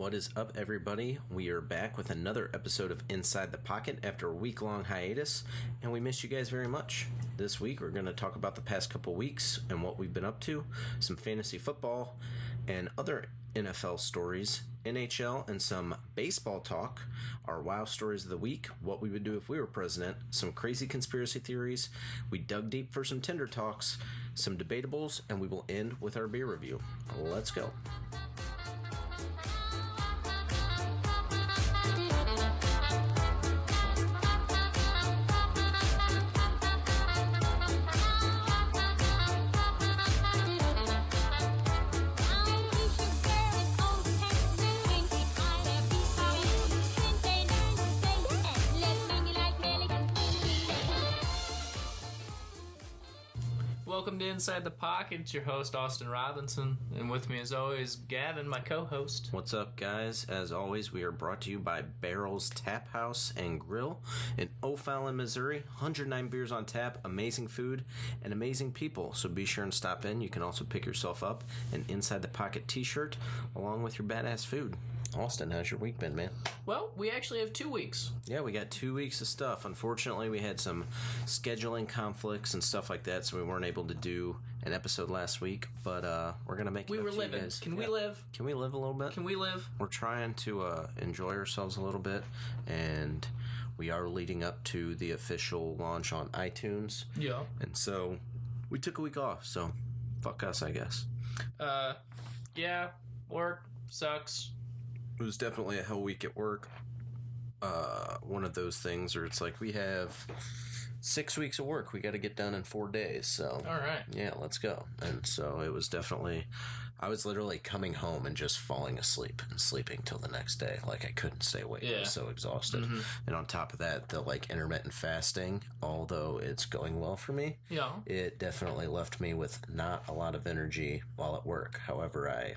What is up, everybody? We are back with another episode of Inside the Pocket after a week-long hiatus, and we miss you guys very much. This week, we're going to talk about the past couple weeks and what we've been up to, some fantasy football, and other NFL stories, NHL, and some baseball talk, our wow stories of the week, what we would do if we were president, some crazy conspiracy theories. We dug deep for some Tinder Talks, some Debatables, and we will end with our beer review. Let's go. Welcome to Inside the Pocket. It's your host, Austin Robinson, and with me as always, Gavin, my co-host. What's up, guys? As always, we are brought to you by Barrel's Tap House and Grill in O'Fallon, Missouri. 109 beers on tap, amazing food, and amazing people. So be sure and stop in. You can also pick yourself up an Inside the Pocket t-shirt along with your badass food. Austin, how's your week been, man? Well, we actually have 2 weeks. Yeah, we got 2 weeks of stuff. Unfortunately, we had some scheduling conflicts and stuff like that, so we weren't able to do an episode last week, but we're going to make it We up were to you living. guys. Can we live? Can we live a little bit? Can we live? We're trying to enjoy ourselves a little bit, and we are leading up to the official launch on iTunes. Yeah. And so we took a week off, so fuck us, I guess. Yeah, work sucks. It was definitely a hell week at work. One of those things where it's like we have 6 weeks of work we got to get done in 4 days. So All right. yeah, let's go. And so it was definitely, I was literally coming home and just falling asleep and sleeping till the next day. Like I couldn't stay awake. I was so exhausted. Mm-hmm. And on top of that, the like intermittent fasting, although it's going well for me, it definitely left me with not a lot of energy while at work. However, I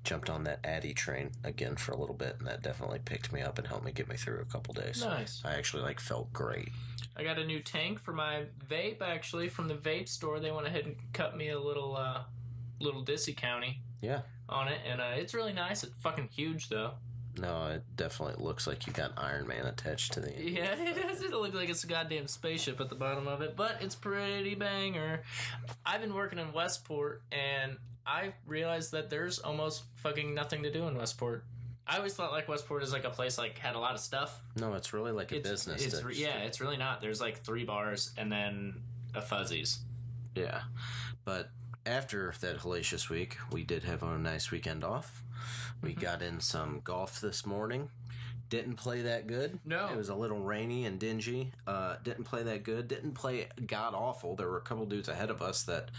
jumped on that Addy train again for a little bit, and that definitely picked me up and helped me get me through a couple days. Nice. I actually felt great. I got a new tank for my vape, actually, from the vape store. They went ahead and cut me a little Dissy County on it, and it's really nice. It's fucking huge, though. No, it definitely looks like you got Iron Man attached to the end. Yeah, it does. It looks like it's a goddamn spaceship at the bottom of it, but it's pretty banger. I've been working in Westport, and I realized that there's almost fucking nothing to do in Westport. I always thought like Westport is like a place like had a lot of stuff. No, it's really like a business. It's really not. There's like 3 bars and then a Fuzzies. Yeah, but after that hellacious week, we did have a nice weekend off. We got in some golf this morning. Didn't play that good. No. It was a little rainy and dingy. Didn't play that good. Didn't play god-awful. There were a couple dudes ahead of us that,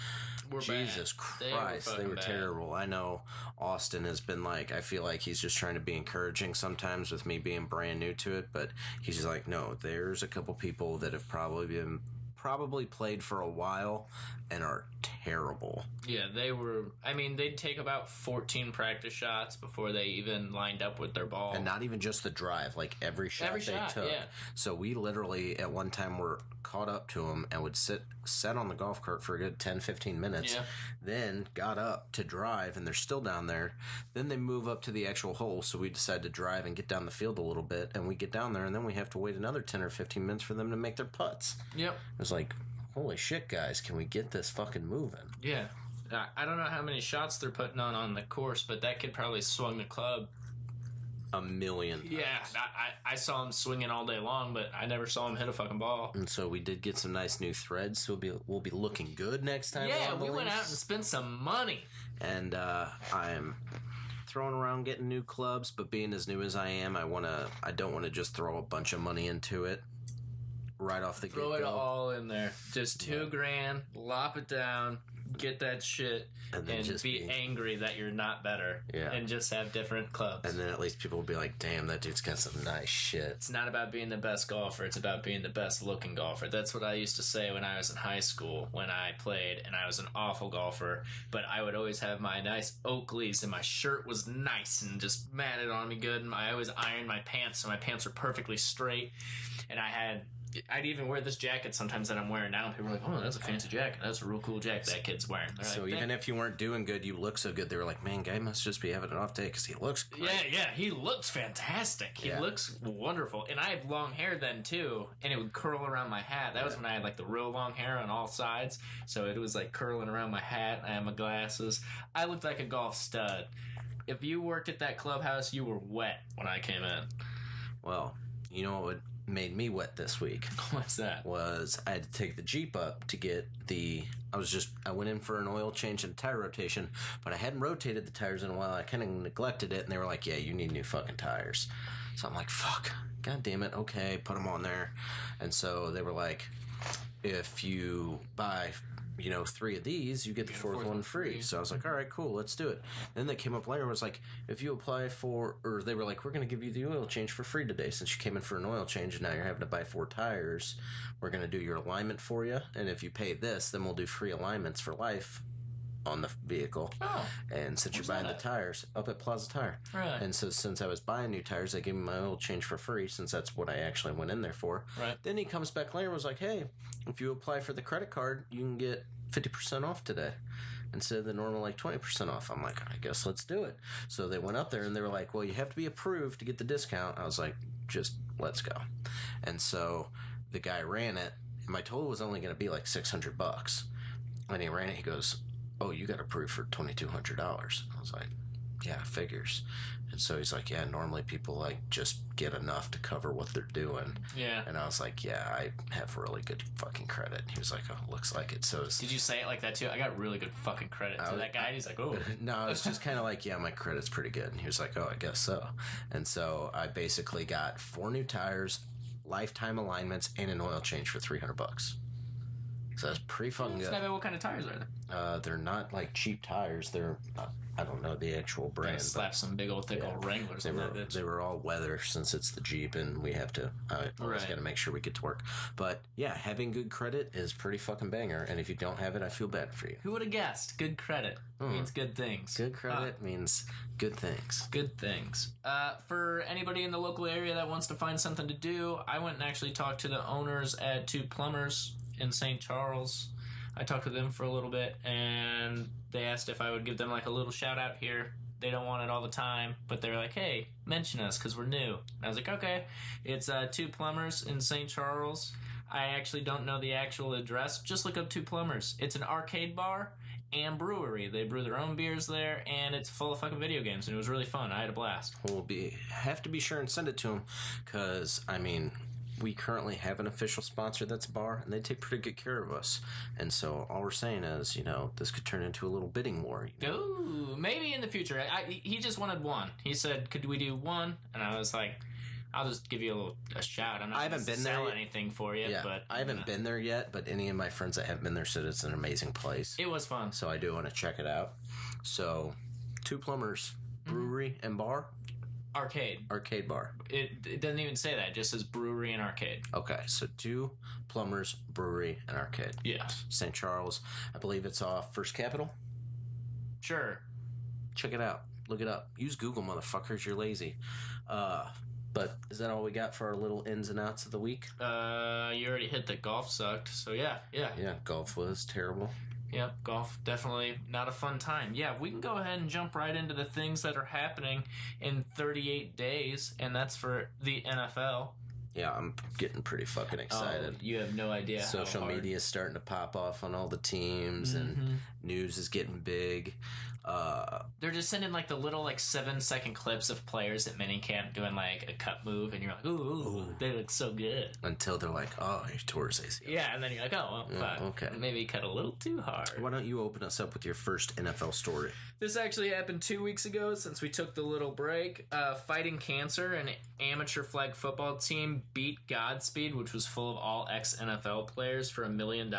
Jesus Christ, they were terrible. I know Austin has been like, I feel like he's just trying to be encouraging sometimes with me being brand new to it, but he's just like, no, there's a couple people that have probably played for a while and are terrible. Yeah, they were. I mean, they'd take about 14 practice shots before they even lined up with their ball. And not even just the drive, like every shot they took. Yeah. So we literally, at one time, were caught up to them and would sit on the golf cart for a good 10-15 minutes. Yeah. Then got up to drive, and they're still down there. Then they move up to the actual hole, so we decide to drive and get down the field a little bit. And we get down there, and then we have to wait another 10 or 15 minutes for them to make their putts. Yep. It was like, holy shit, guys, can we get this fucking moving? Yeah. I don't know how many shots they're putting on the course, but that kid probably swung the club a million times. Yeah, I saw him swinging all day long, but I never saw him hit a fucking ball. And so we did get some nice new threads, so we'll be looking good next time. Yeah, we went out and spent some money. And I'm throwing around getting new clubs, but being as new as I am, I don't want to just throw a bunch of money into it right off the get-go. Throw it all in there. Just $2,000, lop it down, get that shit, and just be angry that you're not better. Yeah. And just have different clubs. And then at least people will be like, damn, that dude's got some nice shit. It's not about being the best golfer. It's about being the best looking golfer. That's what I used to say when I was in high school when I played, and I was an awful golfer. But I would always have my nice Oakleys, and my shirt was nice and just matted on me good. And I always ironed my pants, so my pants were perfectly straight. And I had I'd even wear this jacket sometimes that I'm wearing now. People are like, "Oh, that's a fancy jacket. That's a real cool jacket that kid's wearing." They're so like, even if you weren't doing good, you look so good. They were like, "Man, guy must just be having an off day because he looks great." Yeah, he looks fantastic. He looks wonderful. And I have long hair then too, and it would curl around my hat. That was when I had like the real long hair on all sides, so it was like curling around my hat. I had my glasses. I looked like a golf stud. If you worked at that clubhouse, you were wet when I came in. Well, you know what made me wet this week? What's that? Was I had to take the Jeep up to get I went in for an oil change and tire rotation, but I hadn't rotated the tires in a while. I kind of neglected it, and they were like, "Yeah, you need new fucking tires." So I'm like, "Fuck, god damn it, okay, put them on there." And so they were like, "If you buy 3 of these, you get the fourth one free." So I was like, all right, cool, let's do it. Then they came up later and was like, if you apply they were like, we're going to give you the oil change for free today since you came in for an oil change and now you're having to buy 4 tires. We're going to do your alignment for you. And if you pay this, then we'll do free alignments for life on the vehicle. Oh. And since you're buying the tires up at Plaza Tire. Right. And so since I was buying new tires, they gave me my oil change for free since that's what I actually went in there for. Right. Then he comes back later and was like, hey, if you apply for the credit card, you can get 50% off today instead of the normal like 20% off. I'm like, I guess let's do it. So they went up there and they were like, well, you have to be approved to get the discount. I was like, just let's go. And so the guy ran it, and my total was only going to be like $600. And he ran it, he goes, oh, you got approved for $2,200. I was like, yeah, figures. And so he's like, yeah, normally people like just get enough to cover what they're doing. Yeah. And I was like, yeah, I have really good fucking credit. He was like, oh, looks like it. So did you say it like that too? I got really good fucking credit to that guy. He's like, oh. No, it's just kind of like, yeah, my credit's pretty good. And he was like, oh, I guess so. And so I basically got 4 new tires, lifetime alignments, and an oil change for $300. So that's pretty fucking good. What kind of tires are they? They're not like cheap tires. They're I don't know the actual brand. Slap some big old thick old Wranglers on that bitch. They were all weather since it's the Jeep, and we have to always got to make sure we get to work. But yeah, having good credit is pretty fucking banger. And if you don't have it, I feel bad for you. Who would have guessed? Good credit means good things. Good credit means good things. Good things. For anybody in the local area that wants to find something to do, I went and actually talked to the owners at 2 Plumbers in St. Charles. I talked to them for a little bit, and they asked if I would give them like a little shout out here. They don't want it all the time, but they're like, hey, mention us because we're new. And I was like, okay. It's 2 Plumbers in St. Charles. I actually don't know the actual address. Just look up 2 Plumbers. It's an arcade bar and brewery. They brew their own beers there, and it's full of fucking video games, and it was really fun. I had a blast. We'll have to be sure and send it to them because, I mean, we currently have an official sponsor that's a bar, and they take pretty good care of us. And so all we're saying is, this could turn into a little bidding war. Ooh, maybe in the future. He just wanted 1. He said, could we do 1? And I was like, I'll just give you a shout. I'm not going to sell anything for you. Yeah, but I haven't been there yet, but any of my friends that have been there said it's an amazing place. It was fun. So I do want to check it out. So 2 Plumbers, brewery and bar? Arcade bar. It doesn't even say that. It just says brewery and arcade. Okay, so 2 Plumbers, brewery, and arcade. Yeah. St. Charles. I believe it's off First Capital. Sure. Check it out. Look it up. Use Google, motherfuckers. You're lazy. But is that all we got for our little ins and outs of the week? You already hit that golf sucked. So yeah. Yeah, golf was terrible. Yep, golf, definitely not a fun time. Yeah, we can go ahead and jump right into the things that are happening in 38 days, and that's for the NFL. Yeah, I'm getting pretty fucking excited. You have no idea Social how hard. media is starting to pop off on all the teams, and news is getting big. They're just sending like the little 7-second clips of players at minicamp doing like a cut move, and you're like, ooh, they look so good. Until they're like, oh, he tore his ACL. Yeah, and then you're like, oh, well, fuck. Okay. Maybe cut a little too hard. Why don't you open us up with your first NFL story? This actually happened 2 weeks ago since we took the little break. Fighting Cancer, an amateur flag football team, beat Godspeed, which was full of all ex-NFL players, for $1 million.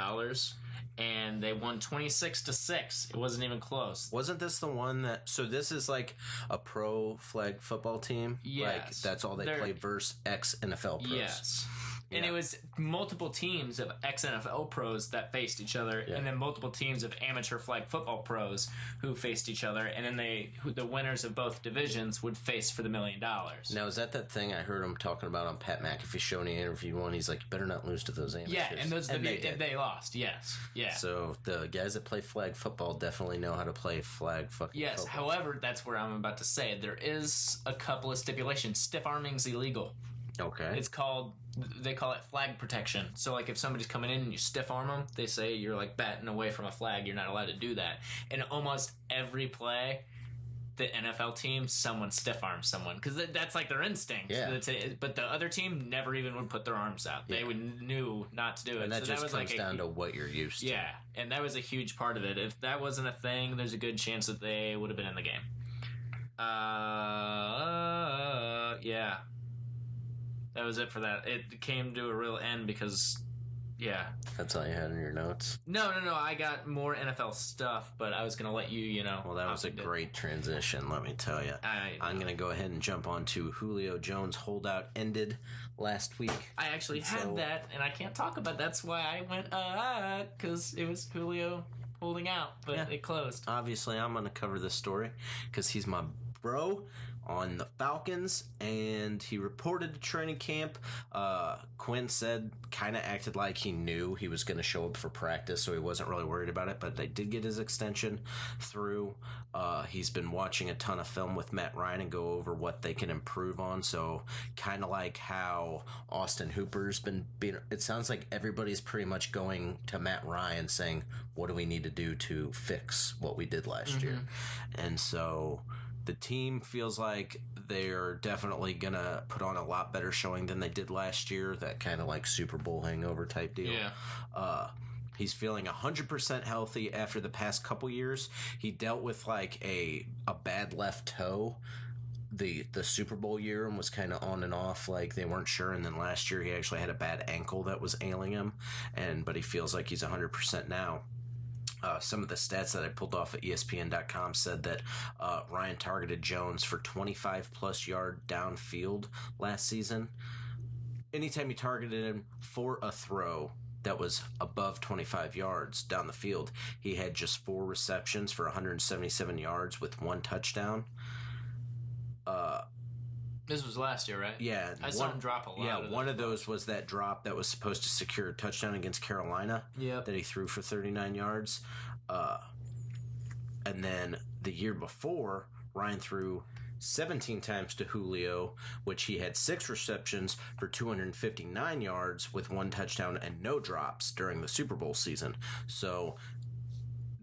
And they won 26-6. It wasn't even close. Wasn't this the one that... So this is like a pro flag football team? Yes. Like, that's all they play versus ex-NFL pros? Yes. And it was multiple teams of ex-NFL pros that faced each other, and then multiple teams of amateur flag football pros who faced each other, and then the winners of both divisions would face for the $1 million. Now, is that thing I heard him talking about on Pat McAfee show in the interview one? He's like, you better not lose to those amateurs. Yeah, and they lost, yes. Yeah. So the guys that play flag football definitely know how to play flag fucking football. However, that's where I'm about to say. There is a couple of stipulations. Stiff arming's illegal. Okay. They call it flag protection. So, like, if somebody's coming in and you stiff arm them, they say you're, like, batting away from a flag. You're not allowed to do that. In almost every play, the NFL team, someone stiff arms someone. Because that's, like, their instinct. Yeah. But the other team never even would put their arms out. They knew not to do it. And that so just comes down to what you're used to. Yeah, and that was a huge part of it. If that wasn't a thing, there's a good chance that they would have been in the game. Yeah. That was it for that. It came to a real end because, That's all you had in your notes? No. I got more NFL stuff, but I was going to let you, Well, that was a great transition, let me tell you. I'm going to go ahead and jump on to Julio Jones' holdout ended last week. I actually had that, and I can't talk about it. That's why I went, because it was Julio holding out, but it closed. Obviously, I'm going to cover this story because he's my bro on the Falcons, and he reported to training camp. Quinn said, kind of acted like he knew he was going to show up for practice, so he wasn't really worried about it, but they did get his extension through. He's been watching a ton of film with Matt Ryan and go over what they can improve on, so kind of like how Austin Hooper's been being, it sounds like everybody's pretty much going to Matt Ryan saying, what do we need to do to fix what we did last year? And so the team feels like they're definitely going to put on a lot better showing than they did last year, that kind of like Super Bowl hangover type deal. Yeah. He's feeling 100% healthy after the past couple years. He dealt with like a bad left toe the Super Bowl year and was kind of on and off, like they weren't sure, and then last year he actually had a bad ankle that was ailing him, but he feels like he's 100% now. Some of the stats that I pulled off at ESPN.com said that Ryan targeted Jones for 25-plus yard downfield last season. Anytime he targeted him for a throw that was above 25 yards down the field, he had just 4 receptions for 177 yards with 1 touchdown. This was last year, right? Yeah. I saw him drop a lot. Yeah, one of those was that drop that was supposed to secure a touchdown against Carolina that he threw for 39 yards. And then the year before, Ryan threw 17 times to Julio, which he had 6 receptions for 259 yards with 1 touchdown and no drops during the Super Bowl season. So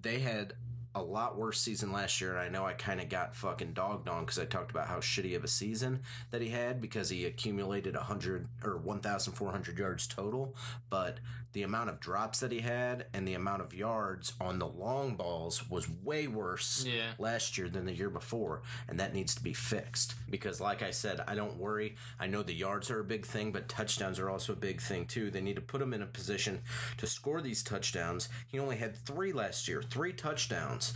they had a lot worse season last year, and I know I kind of got fucking dogged on because I talked about how shitty of a season that he had because he accumulated 100 or 1,400 yards total, but the amount of drops that he had and the amount of yards on the long balls was way worse last year than the year before, and that needs to be fixed because, like I said, I don't worry. I know the yards are a big thing, but touchdowns are also a big thing too. They need to put him in a position to score these touchdowns. He only had 3 last year, 3 touchdowns.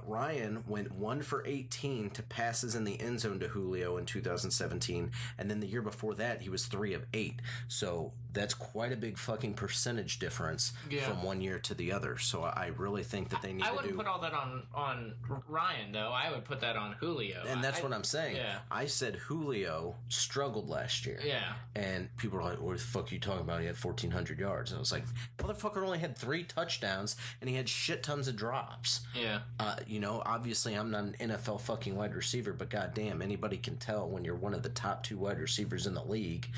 Ryan went 1 for 18 to passes in the end zone to Julio in 2017, and then the year before that he was 3 of 8. So that's quite a big fucking percentage difference from one year to the other. So I really think that they need to do... I wouldn't put all that on Ryan, though. I would put that on Julio. And that's what I'm saying. Yeah. I said Julio struggled last year. Yeah. And people were like, what the fuck are you talking about? He had 1,400 yards. And I was like, motherfucker only had 3 touchdowns, and he had shit tons of drops. Yeah. Obviously I'm not an NFL fucking wide receiver, but goddamn, anybody can tell when you're one of the top 2 wide receivers in the league.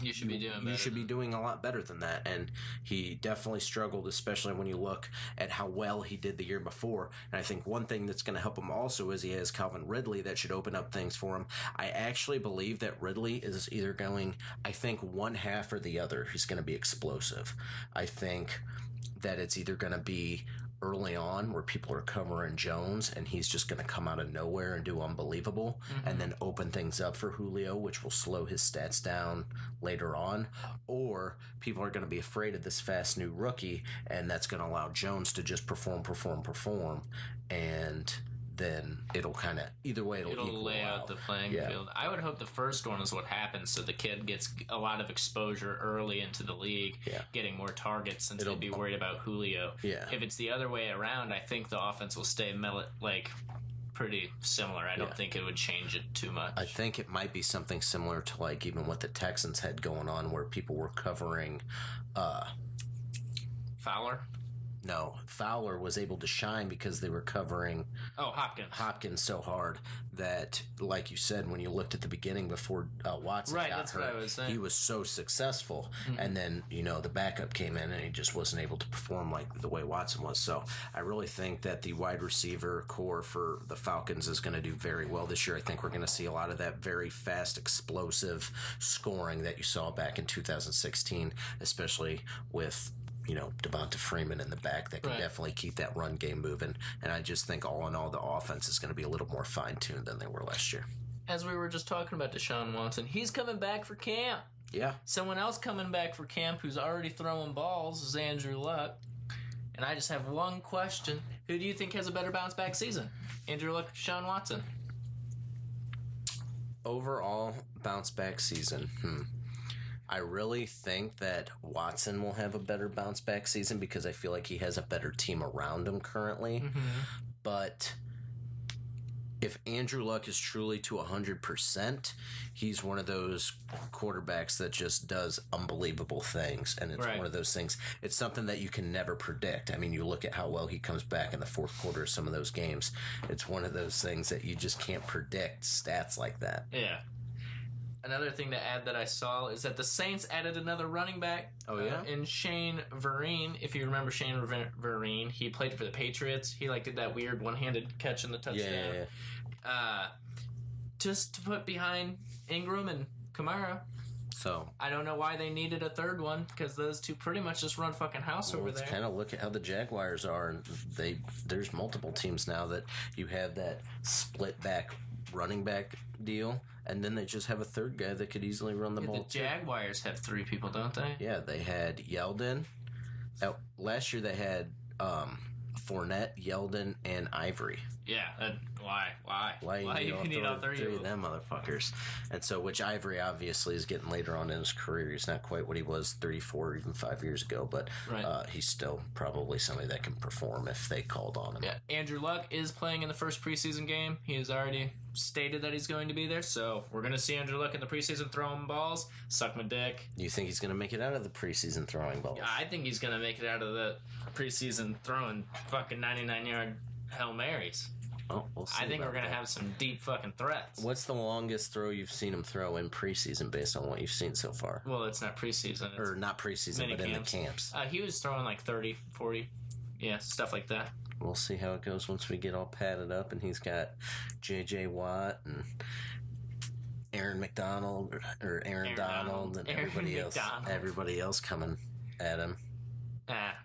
You should be doing better. You should be doing a lot better than that, and he definitely struggled, especially when you look at how well he did the year before. And I think one thing that's going to help him also is he has Calvin Ridley that should open up things for him. I actually believe that Ridley is either going, I think, one half or the other. He's going to be explosive. I think that it's either going to be early on where people are covering Jones and he's just going to come out of nowhere and do unbelievable and then open things up for Julio, which will slow his stats down later on, or people are going to be afraid of this fast new rookie and that's going to allow Jones to just perform, and then it'll kind of either way it'll equal lay out out the playing field. I would hope the first one is what happens, so the kid gets a lot of exposure early into the league, getting more targets since they'll be worried about Julio. If it's the other way around, I think the offense will stay pretty similar. I don't think it would change it too much. I think it might be something similar to like even what the Texans had going on, where people were covering Fowler? No, Fowler was able to shine because they were covering Hopkins so hard that, like you said, when you looked at the beginning before Watson got hurt, what I was saying. He was so successful. And then, the backup came in and he just wasn't able to perform like the way Watson was. So I really think that the wide receiver core for the Falcons is going to do very well this year. I think we're going to see a lot of that very fast, explosive scoring that you saw back in 2016, especially with Devonta Freeman in the back that can definitely keep that run game moving. And I just think all in all, the offense is going to be a little more fine-tuned than they were last year. As we were just talking about Deshaun Watson, he's coming back for camp. Yeah. Someone else coming back for camp who's already throwing balls is Andrew Luck. And I just have one question. Who do you think has a better bounce-back season? Andrew Luck or Deshaun Watson? Overall bounce-back season, I really think that Watson will have a better bounce-back season because I feel like he has a better team around him currently. But if Andrew Luck is truly to 100%, he's one of those quarterbacks that just does unbelievable things. And it's one of those things. It's something that you can never predict. I mean, you look at how well he comes back in the fourth quarter of some of those games. It's one of those things that you just can't predict stats like that. Yeah. Another thing to add that I saw is that the Saints added another running back. Oh, yeah? In Shane Vereen. If you remember Shane Vereen, he played for the Patriots. He did that weird one-handed catch in the touchdown. Yeah. Just to put behind Ingram and Kamara. So I don't know why they needed a third one, because those two pretty much just run fucking house over there. Let's kind of look at how the Jaguars are. And there's multiple teams now that you have that split back running back deal, and then they just have a third guy that could easily run the ball. The Jaguars have three people, don't they? Yeah, they had Yeldon. Last year they had Fournette, Yeldon, and Ivory. Yeah, why? Why you need all three of them motherfuckers? And so, which Ivory obviously is getting later on in his career. He's not quite what he was 34 or even 5 years ago, but he's still probably somebody that can perform if they called on him. Yeah, Andrew Luck is playing in the first preseason game. He has already stated that he's going to be there, so we're going to see Andrew Luck in the preseason throwing balls. Suck my dick. You think he's going to make it out of the preseason throwing balls? Yeah, I think he's going to make it out of the preseason throwing fucking 99-yard Hail Marys. Oh, we'll see. I think we're going to have some deep fucking threats. What's the longest throw you've seen him throw in preseason based on what you've seen so far? Well, it's not preseason. Or not preseason, but in the camps. He was throwing like 30, 40. Yeah, stuff like that. We'll see how it goes once we get all padded up and he's got J.J. Watt and Aaron Donald and everybody else coming at him.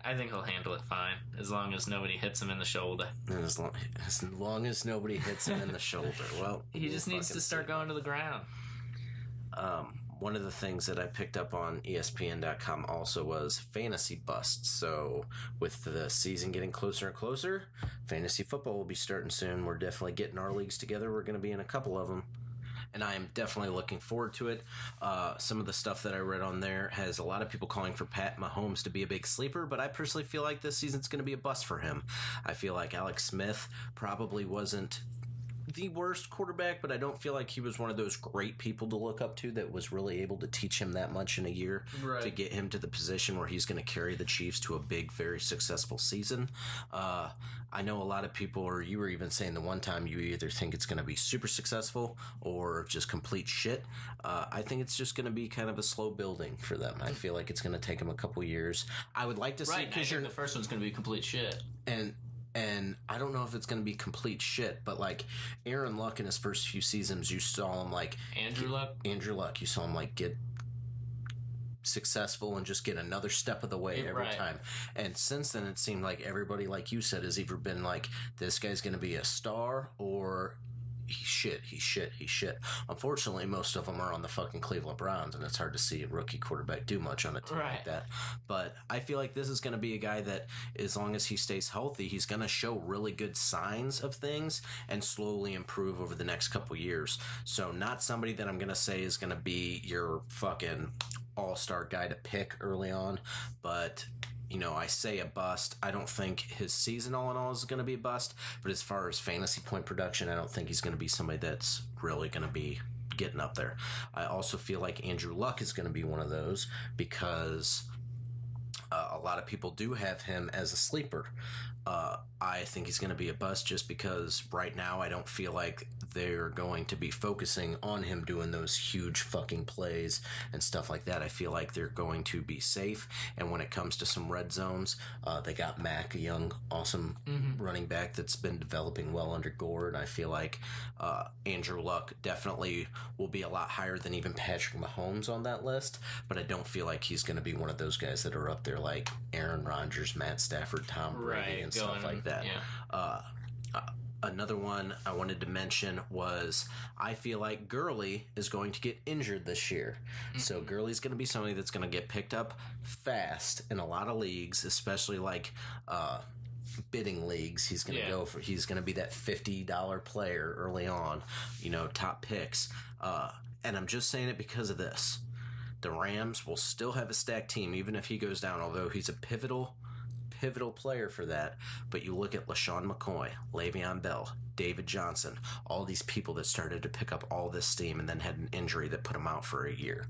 I think he'll handle it fine, as long as nobody hits him in the shoulder. And as long as nobody hits him in the shoulder. Well, he just needs to start going to the ground. One of the things that I picked up on ESPN.com also was fantasy busts. So with the season getting closer and closer, fantasy football will be starting soon. We're definitely getting our leagues together. We're going to be in a couple of them. And I am definitely looking forward to it. Some of the stuff that I read on there has a lot of people calling for Pat Mahomes to be a big sleeper, but I personally feel like this season's going to be a bust for him. I feel like Alex Smith probably wasn't the worst quarterback, but I don't feel like he was one of those great people to look up to that was really able to teach him that much in a year to get him to the position where he's going to carry the Chiefs to a big, very successful season. I know a lot of people, or you were even saying the one time, you either think it's going to be super successful or just complete shit. I think it's just going to be kind of a slow building for them. I feel like it's going to take them a couple years. I would like to see, because the first one's going to be complete shit. And I don't know if it's going to be complete shit, but like Aaron Luck in his first few seasons, you saw him like Andrew Luck, you saw him like get successful and just get another step of the way every time. And since then, it seemed like everybody, like you said, has either been like, this guy's going to be a star or shit. Unfortunately, most of them are on the fucking Cleveland Browns, and it's hard to see a rookie quarterback do much on a team like that. But I feel like this is going to be a guy that, as long as he stays healthy, he's going to show really good signs of things and slowly improve over the next couple years. So not somebody that I'm going to say is going to be your fucking all-star guy to pick early on, but I say a bust. I don't think his season all in all is going to be a bust, but as far as fantasy point production, I don't think he's going to be somebody that's really going to be getting up there. I also feel like Andrew Luck is going to be one of those because a lot of people do have him as a sleeper. I think he's going to be a bust just because right now I don't feel like they're going to be focusing on him doing those huge fucking plays and stuff like that. I feel like they're going to be safe, and when it comes to some red zones, they got Mack, a young, awesome running back that's been developing well under Gore, and I feel like Andrew Luck definitely will be a lot higher than even Patrick Mahomes on that list, but I don't feel like he's going to be one of those guys that are up there like Aaron Rodgers, Matt Stafford, Tom Brady, and stuff like that. Yeah. Another one I wanted to mention was I feel like Gurley is going to get injured this year. So Gurley's going to be somebody that's going to get picked up fast in a lot of leagues, especially like bidding leagues. He's going to he's going to be that $50 player early on, top picks. And I'm just saying it because of this. The Rams will still have a stacked team even if he goes down, although he's a pivotal player for that. But you look at LaShawn McCoy, Le'Veon Bell, David Johnson, all these people that started to pick up all this steam and then had an injury that put them out for a year.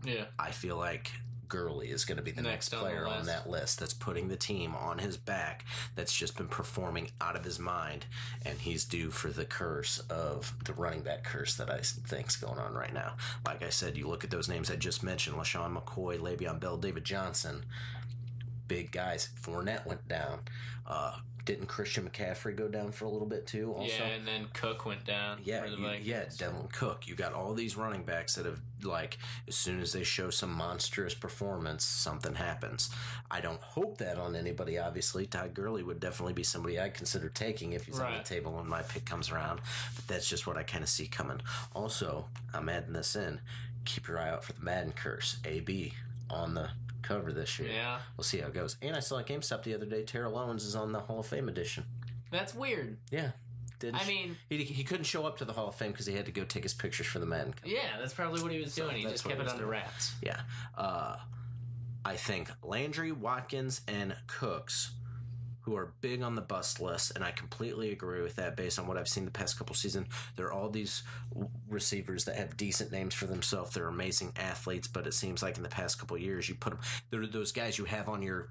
Yeah. I feel like Gurley is going to be the next player on that list that's putting the team on his back, that's just been performing out of his mind, and he's due for the curse of the running back curse that I think's going on right now. Like I said, you look at those names I just mentioned, LaShawn McCoy, Le'Veon Bell, David Johnson, big guys. Fournette went down. Didn't Christian McCaffrey go down for a little bit too? Also? Yeah, and then Cook went down. Yeah, Devin Cook. You got all these running backs that have, like, as soon as they show some monstrous performance, something happens. I don't hope that on anybody, obviously. Todd Gurley would definitely be somebody I'd consider taking if he's on the table when my pick comes around. But that's just what I kind of see coming. Also, I'm adding this in. Keep your eye out for the Madden curse. AB on the cover this year. Yeah. We'll see how it goes. And I saw at GameStop the other day, Terrell Owens is on the Hall of Fame edition. That's weird. Yeah. He couldn't show up to the Hall of Fame because he had to go take his pictures for the Madden. Yeah, that's probably what he was doing. He just kept it under wraps. Yeah. I think Landry, Watkins, and Cooks, who are big on the bust list, and I completely agree with that based on what I've seen the past couple seasons. They're all these receivers that have decent names for themselves. They're amazing athletes, but it seems like in the past couple years, you put them, they're those guys you have on your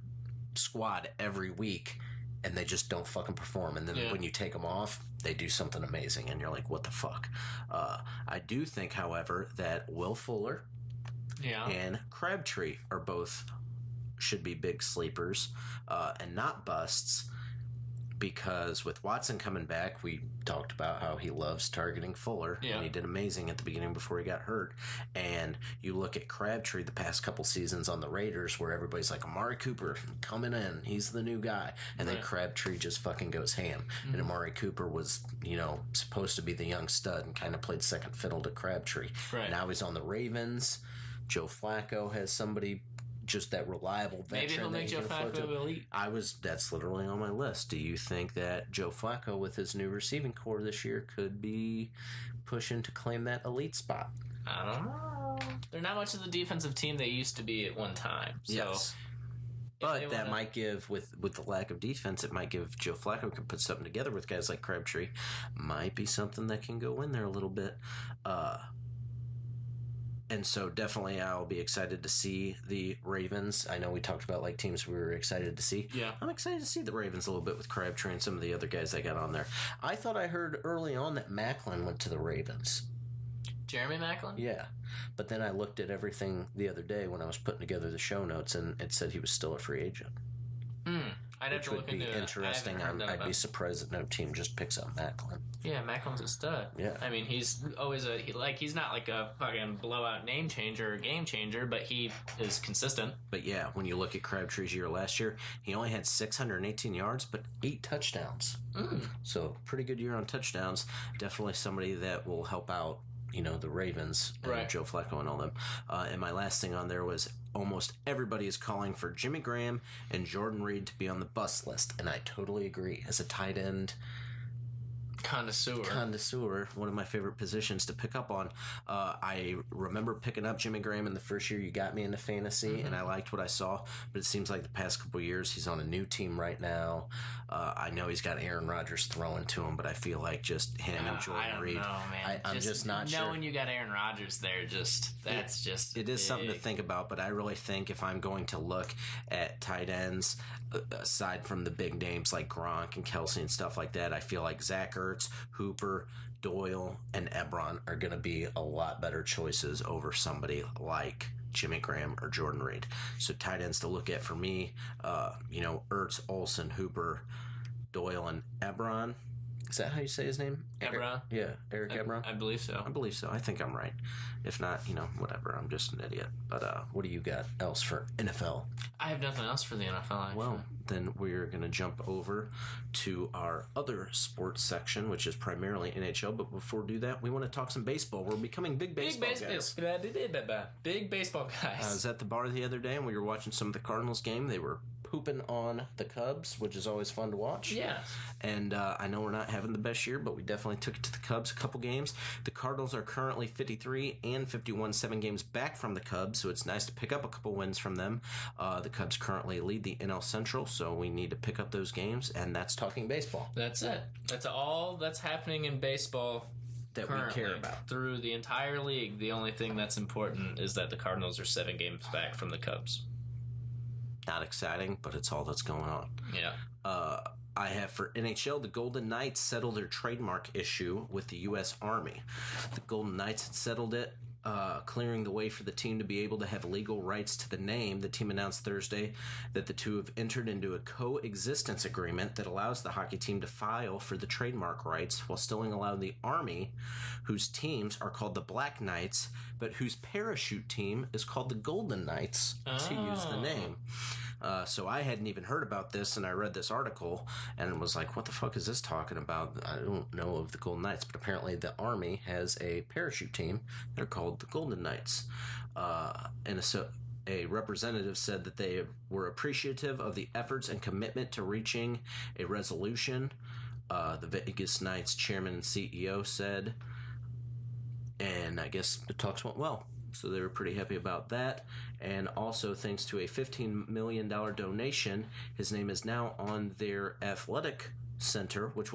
squad every week, and they just don't fucking perform. And then when you take them off, they do something amazing, and you're like, what the fuck? I do think, however, that Will Fuller and Crabtree are both should be big sleepers and not busts, because with Watson coming back, we talked about how he loves targeting Fuller, and he did amazing at the beginning before he got hurt. And you look at Crabtree the past couple seasons on the Raiders, where everybody's like, Amari Cooper coming in, he's the new guy, and then Crabtree just fucking goes ham. And Amari Cooper was, supposed to be the young stud and kind of played second fiddle to Crabtree. Now he's on the Ravens. Joe Flacco has somebody, just that reliable veteran. Maybe he'll make Joe Flacco elite. That's literally on my list. Do you think that Joe Flacco, with his new receiving core this year, could be pushing to claim that elite spot? I don't know. They're not much of the defensive team they used to be at one time. So yes. But that might give, with the lack of defense, it might give Joe Flacco can put something together with guys like Crabtree. Might be something that can go in there a little bit. And so definitely I'll be excited to see the Ravens. I know we talked about like teams we were excited to see. Yeah. I'm excited to see the Ravens a little bit with Crabtree and some of the other guys they got on there. I thought I heard early on that Maclin went to the Ravens. Jeremy Maclin? Yeah. But then I looked at everything the other day when I was putting together the show notes, and it said he was still a free agent. I'd have which to would look be into it. interesting. I'd be surprised that no team just picks up Macklin. Yeah, Macklin's a stud. Yeah. I mean, he's always he's not like a fucking blowout name changer or game changer, but he is consistent. But yeah, when you look at Crabtree's year last year, he only had 618 yards, but 8 touchdowns. So pretty good year on touchdowns. Definitely somebody that will help out, the Ravens and Joe Flacco and all them. And my last thing on there was almost everybody is calling for Jimmy Graham and Jordan Reed to be on the bust list, and I totally agree. As a tight end connoisseur, one of my favorite positions to pick up on. I remember picking up Jimmy Graham in the first year you got me into fantasy, and I liked what I saw, but it seems like the past couple of years he's on a new team right now. I know he's got Aaron Rodgers throwing to him, but I feel like just him and Jordan Reed. I don't know, man. I'm just not sure. Knowing you got Aaron Rodgers there, it is something to think about, but I really think if I'm going to look at tight ends, aside from the big names like Gronk and Kelsey and stuff like that, I feel like Zach Ertz, Hooper, Doyle, and Ebron are going to be a lot better choices over somebody like Jimmy Graham or Jordan Reed. So tight ends to look at for me, Ertz, Olsen, Hooper, Doyle, and Ebron. Is that how you say his name? Ebron? Yeah, Eric Ebron? I believe so. I believe so. I think I'm right. If not, whatever. I'm just an idiot. But what do you got else for NFL? I have nothing else for the NFL, actually. Well, then we're going to jump over to our other sports section, which is primarily NHL. But before we do that, we want to talk some baseball. We're becoming big baseball guys. Big baseball guys. I was at the bar the other day, and we were watching some of the Cardinals game. They were pooping on the Cubs, which is always fun to watch. Yeah. And I know we're not having the best year, but we definitely took it to the Cubs a couple games. The Cardinals are currently 53 and 51, 7 games back from the Cubs, so it's nice to pick up a couple wins from them. The Cubs currently lead the NL Central, so we need to pick up those games, and that's talking baseball. That's it. That's all that's happening in baseball that we care about. Through the entire league, the only thing that's important is that the Cardinals are 7 games back from the Cubs. Not exciting, but it's all that's going on. Yeah. I have for NHL, the Golden Knights settled their trademark issue with the U.S. Army. The Golden Knights had settled it, clearing the way for the team to be able to have legal rights to the name. The team announced Thursday that the two have entered into a coexistence agreement that allows the hockey team to file for the trademark rights while still allowing the Army, whose teams are called the Black Knights, but whose parachute team is called the Golden Knights, to use the name. So I hadn't even heard about this, and I read this article and was like, what the fuck is this talking about? I don't know of the Golden Knights, but apparently the Army has a parachute team. They're called the Golden Knights. And a representative said that they were appreciative of the efforts and commitment to reaching a resolution. The Vegas Knights chairman and CEO said, and I guess the talks went well. So they were pretty happy about that. And also, thanks to a $15 million donation, his name is now on their athletic center, which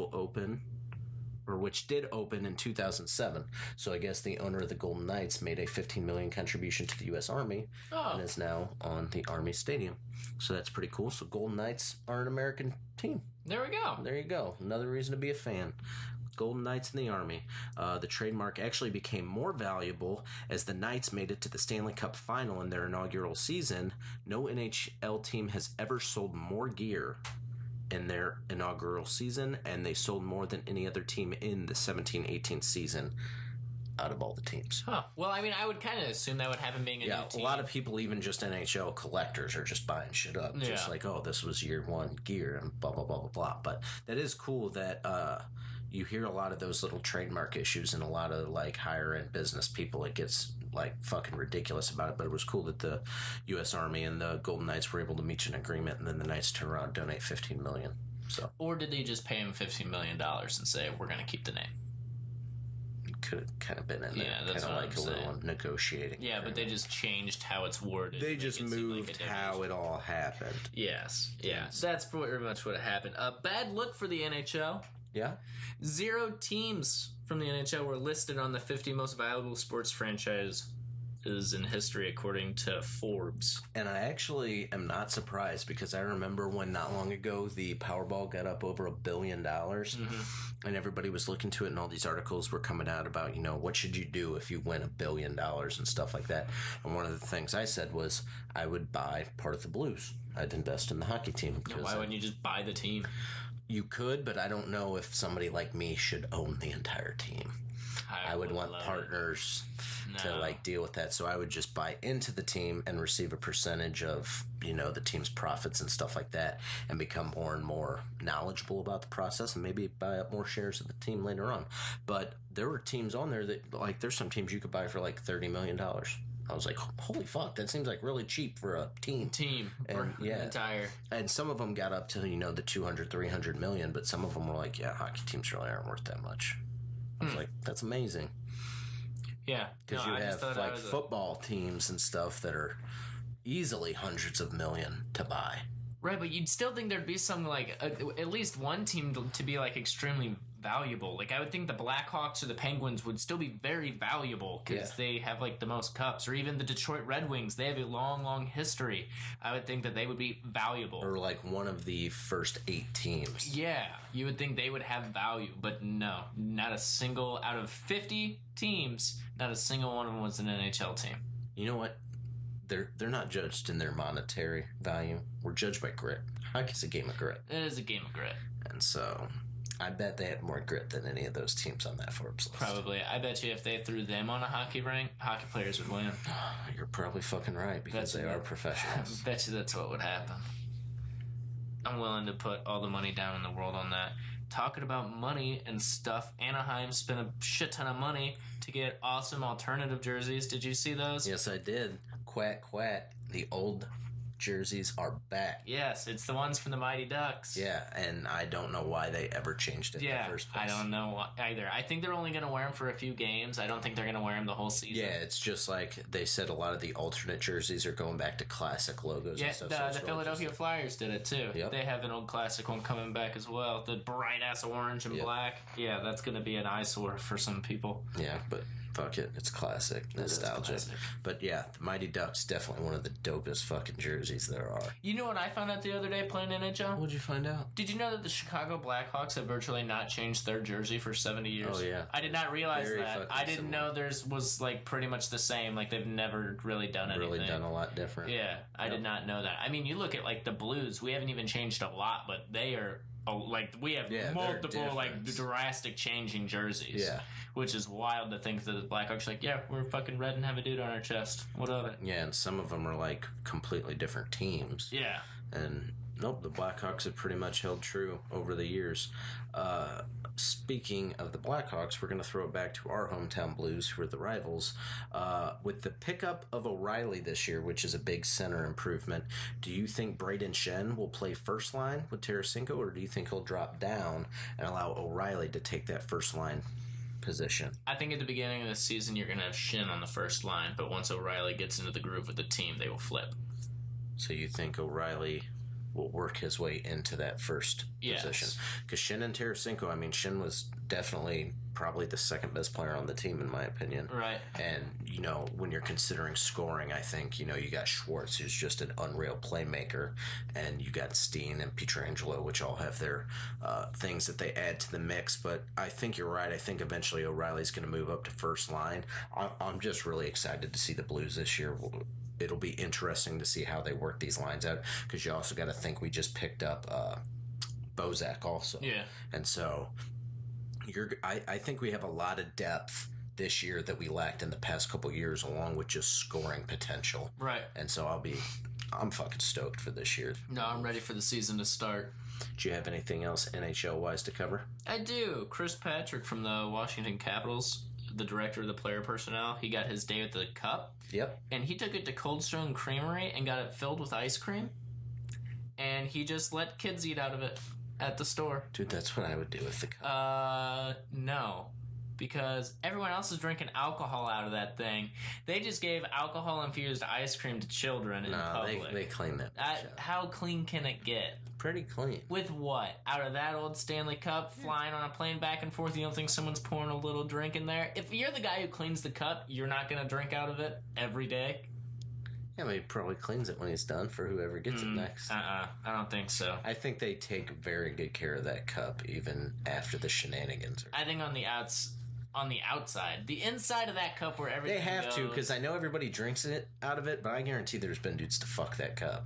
did open in 2007. So I guess the owner of the Golden Knights made a $15 million contribution to the U.S. Army and is now on the Army Stadium. So that's pretty cool. So Golden Knights are an American team. There we go. There you go. Another reason to be a fan. Golden Knights in the Army. The trademark actually became more valuable as the Knights made it to the Stanley Cup final in their inaugural season. No NHL team has ever sold more gear in their inaugural season, and they sold more than any other team in the 17-18 season out of all the teams. Huh. Well, I mean, I would kind of assume that would happen being a new team. A lot of people, even just NHL collectors, are just buying shit up. Yeah. Just like, oh, this was year one gear and blah, blah, blah, blah, blah. But that is cool that you hear a lot of those little trademark issues and a lot of like higher end business people. It gets like fucking ridiculous about it, but it was cool that the U.S. Army and the Golden Knights were able to reach an agreement, and then the Knights turn around and donate $15 million. So, or did they just pay him $15 million and say, we're going to keep the name? It could have kind of been in there. Yeah, that's kind of what like I'm a saying. little negotiating. Yeah, but they just changed how it's worded. They just moved how it all happened. Yes, yeah. That's pretty much what happened. A bad look for the NHL. Yeah. 0 teams from the NHL were listed on the 50 most valuable sports franchises is in history according to Forbes. And I actually am not surprised because I remember when not long ago the Powerball got up over $1 billion, and everybody was looking to it, and all these articles were coming out about, you know, what should you do if you win $1 billion and stuff like that. And one of the things I said was I would buy part of the Blues. I'd invest in the hockey team. Why wouldn't you just buy the team? You could, but I don't know if somebody like me should own the entire team. I would want partners to like deal with that, so I would just buy into the team and receive a percentage of, you know, the team's profits and stuff like that, and become more and more knowledgeable about the process, and maybe buy up more shares of the team later on. But there were teams on there that, like, there's some teams you could buy for like $30 million. I was like, holy fuck, that seems like really cheap for a team. And, entire. And some of them got up to, you know, the 200, 300 million, but some of them were like, yeah, hockey teams really aren't worth that much. I was like, that's amazing. Yeah. Because you have like football teams and stuff that are easily hundreds of million to buy. Right, but you'd still think there'd be some, like, at least one team to be, like, extremely valuable. Like, I would think the Blackhawks or the Penguins would still be very valuable because they have, like, the most cups. Or even the Detroit Red Wings. They have a long, long history. I would think that they would be valuable. Or, like, one of the first 8 teams. Yeah, you would think they would have value. But no, not a single, out of 50 teams, not a single one of them was an NHL team. You know what? They're not judged in their monetary value. We're judged by grit. Hockey's a game of grit. It is a game of grit. And so, I bet they had more grit than any of those teams on that Forbes list. Probably. I bet you if they threw them on a hockey rank, hockey players would win. You're probably fucking right, because they are professionals. I bet you that's what would happen. I'm willing to put all the money down in the world on that. Talking about money and stuff, Anaheim spent a shit ton of money to get awesome alternative jerseys. Did you see those? Yes, I did. Quack, quack. The old jerseys are back. Yes, it's the ones from the Mighty Ducks. Yeah, and I don't know why they ever changed it in the first place. I don't know either. I think they're only going to wear them for a few games. I don't think they're going to wear them the whole season. Yeah, it's just like they said a lot of the alternate jerseys are going back to classic logos and stuff. Yeah, the Philadelphia Flyers did it too. Yep. They have an old classic one coming back as well. The bright-ass orange and black. Yeah, that's going to be an eyesore for some people. Yeah, but fuck it. It's classic. Nostalgic. But yeah, the Mighty Ducks, definitely one of the dopest fucking jerseys there are. You know what I found out the other day playing NHL? What'd you find out? Did you know that the Chicago Blackhawks have virtually not changed their jersey for 70 years? Oh, yeah. I did not realize that. I didn't know theirs was, like, pretty much the same. Like, they've never really done anything. Really done a lot different. Yeah, I did not know that. I mean, you look at, like, the Blues. We haven't even changed a lot, but they are... Oh, like, we have multiple, like, drastic changing jerseys. Yeah. Which is wild to think that the Blackhawks are like, yeah, we're fucking red and have a dude on our chest. What of it? Yeah, and some of them are, like, completely different teams. Yeah. And, nope, the Blackhawks have pretty much held true over the years. Speaking of the Blackhawks, we're going to throw it back to our hometown Blues, who are the rivals. With the pickup of O'Reilly this year, which is a big center improvement, do you think Braden Shen will play first line with Tarasenko, or do you think he'll drop down and allow O'Reilly to take that first line position? I think at the beginning of the season, you're going to have Shen on the first line, but once O'Reilly gets into the groove with the team, they will flip. So you think O'Reilly will work his way into that first position? Because Shen and Tarasenko, I mean, Shen was definitely probably the second best player on the team, in my opinion. Right. And, you know, when you're considering scoring, I think, you know, you got Schwartz, who's just an unreal playmaker, and you got Steen and Pietrangelo, which all have their things that they add to the mix. But I think you're right. I think eventually O'Reilly's going to move up to first line. I'm just really excited to see the Blues this year. It'll be interesting to see how they work these lines out, because you also got to think we just picked up Bozak also. Yeah. And so I think we have a lot of depth this year that we lacked in the past couple years, along with just scoring potential. Right. And so I'm fucking stoked for this year. No, I'm ready for the season to start. Do you have anything else NHL-wise to cover? I do. Chris Patrick from the Washington Capitals, the director of the player personnel, he got his day with the cup. Yep. And he took it to Cold Stone Creamery and got it filled with ice cream. And he just let kids eat out of it at the store. Dude, that's what I would do with the cup. No. because everyone else is drinking alcohol out of that thing. They just gave alcohol-infused ice cream to children in public. They clean that bitch up. How clean can it get? Pretty clean. With what? Out of that old Stanley Cup, flying on a plane back and forth, you don't think someone's pouring a little drink in there? If you're the guy who cleans the cup, you're not going to drink out of it every day? Yeah, but he probably cleans it when he's done for whoever gets it next. I don't think so. I think they take very good care of that cup even after the shenanigans. I think on the outside. The inside of that cup where everything They have goes, to, because I know everybody drinks it out of it, but I guarantee there's been dudes to fuck that cup.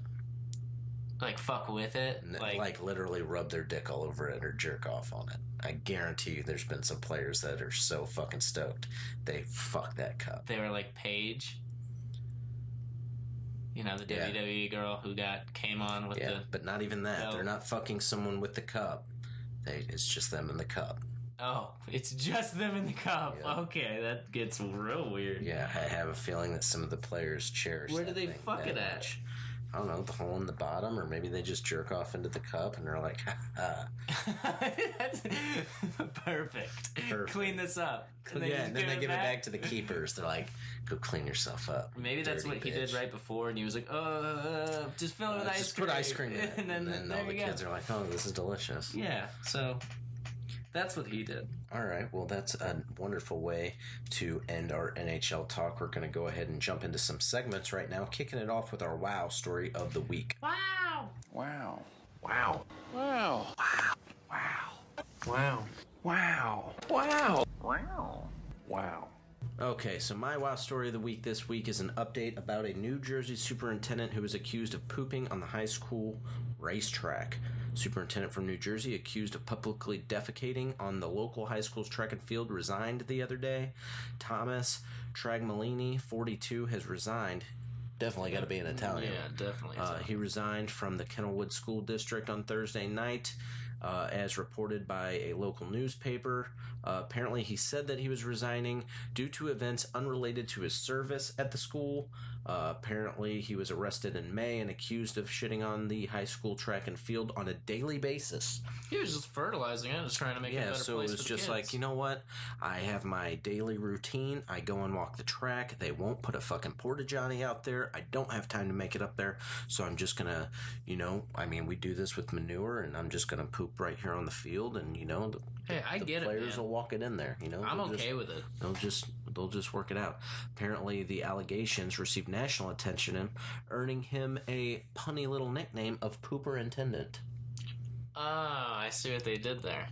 like fuck with it, like literally rub their dick all over it or jerk off on it. I guarantee you there's been some players that are so fucking stoked they fuck that cup. They were like Paige. You know, the WWE girl who came on with the... but not even that. No. They're not fucking someone with the cup. It's just them in the cup. Oh, it's just them in the cup. Yeah. Okay, that gets real weird. Yeah, I have a feeling that some of the players cherish Where do they fuck it at? Much. I don't know, the hole in the bottom, or maybe they just jerk off into the cup and they're like, ha ha. That's perfect. Clean this up. And then they give it back to the keepers. They're like, go clean yourself up. Maybe that's what he did right before, and he was like, just fill it with ice cream. Just put ice cream in it. and then all the kids are like, oh, this is delicious. Yeah, so... that's what he did. All right, well, that's a wonderful way to end our NHL talk. We're going to go ahead and jump into some segments right now, kicking it off with our wow story of the week. Wow. Wow. Wow. Wow. Wow. Wow. Wow. Wow. Wow. Wow. Okay, so my wow story of the week this week is an update about a New Jersey superintendent who was accused of pooping on the high school racetrack. Superintendent from New Jersey accused of publicly defecating on the local high school's track and field resigned the other day. Thomas Tragmalini, 42, has resigned. Definitely got to be an Italian. Yeah, definitely. He resigned from the Kennelwood School District on Thursday night, as reported by a local newspaper. Apparently, he said that he was resigning due to events unrelated to his service at the school. Apparently, he was arrested in May and accused of shitting on the high school track and field on a daily basis. He was just fertilizing it, just trying to make it a better place for the kids. Yeah, so it was just like, you know what? I have my daily routine. I go and walk the track. They won't put a fucking porta-johny out there. I don't have time to make it up there, so I'm just gonna, we do this with manure, and I'm just gonna poop right here on the field, and the players will walk it in there. I'm okay with it. They'll just work it out. Apparently, the allegations received national attention, earning him a punny little nickname of PooperIntended. I see what they did there.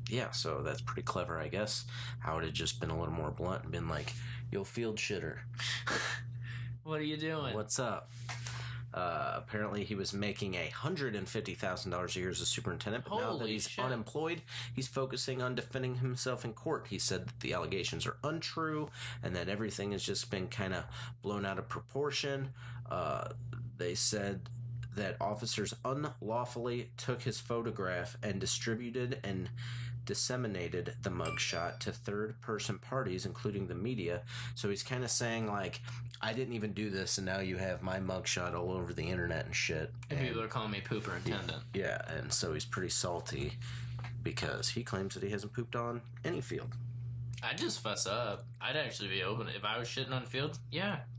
Yeah, so that's pretty clever, I guess. I would have just been a little more blunt and been like, yo, field shitter. What are you doing? What's up? Apparently he was making $150,000 a year as a superintendent, but now that he's unemployed, he's focusing on defending himself in court. He said that the allegations are untrue and that everything has just been kind of blown out of proportion. They said that officers unlawfully took his photograph and distributed and disseminated the mugshot to third-person parties, including the media. So he's kind of saying, like, I didn't even do this, and now you have my mugshot all over the internet and shit. And people are calling me PooperIntended. Yeah, and so he's pretty salty because he claims that he hasn't pooped on any field. I'd just fuss up. I'd actually be open. If I was shitting on fields,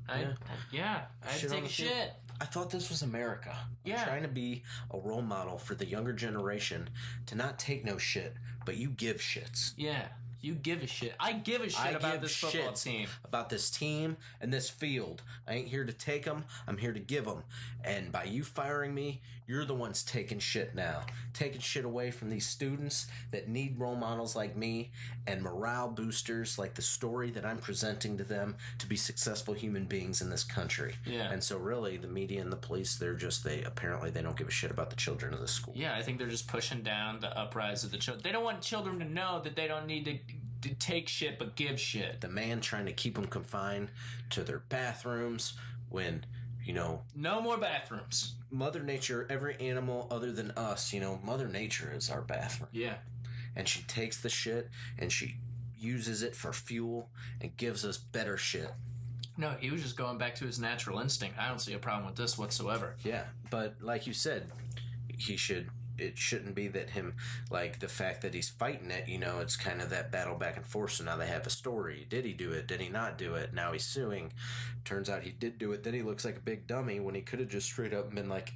I'd take a shit. I thought this was America. Yeah. I'm trying to be a role model for the younger generation to not take no shit, but you give shits. Yeah. You give a shit. I give a shit about this football team. About this team and this field. I ain't here to take them. I'm here to give them. And by you firing me, you're the ones taking shit now. Taking shit away from these students that need role models like me and morale boosters like the story that I'm presenting to them to be successful human beings in this country. Yeah. And so really, the media and the police, they apparently don't give a shit about the children of the school. Yeah, I think they're just pushing down the uprise of the children. They don't want children to know that they don't need to take shit but give shit. The man trying to keep them confined to their bathrooms when, no more bathrooms. Mother Nature, every animal other than us, Mother Nature is our bathroom. Yeah. And she takes the shit and she uses it for fuel and gives us better shit. No, he was just going back to his natural instinct. I don't see a problem with this whatsoever. Yeah, but like you said, he should... it shouldn't be that him, like, the fact that he's fighting it, you know, it's kind of that battle back and forth. So now they have a story. Did he do it? Did he not do it? Now he's suing. Turns out he did do it. Then he looks like a big dummy when he could have just straight up been like,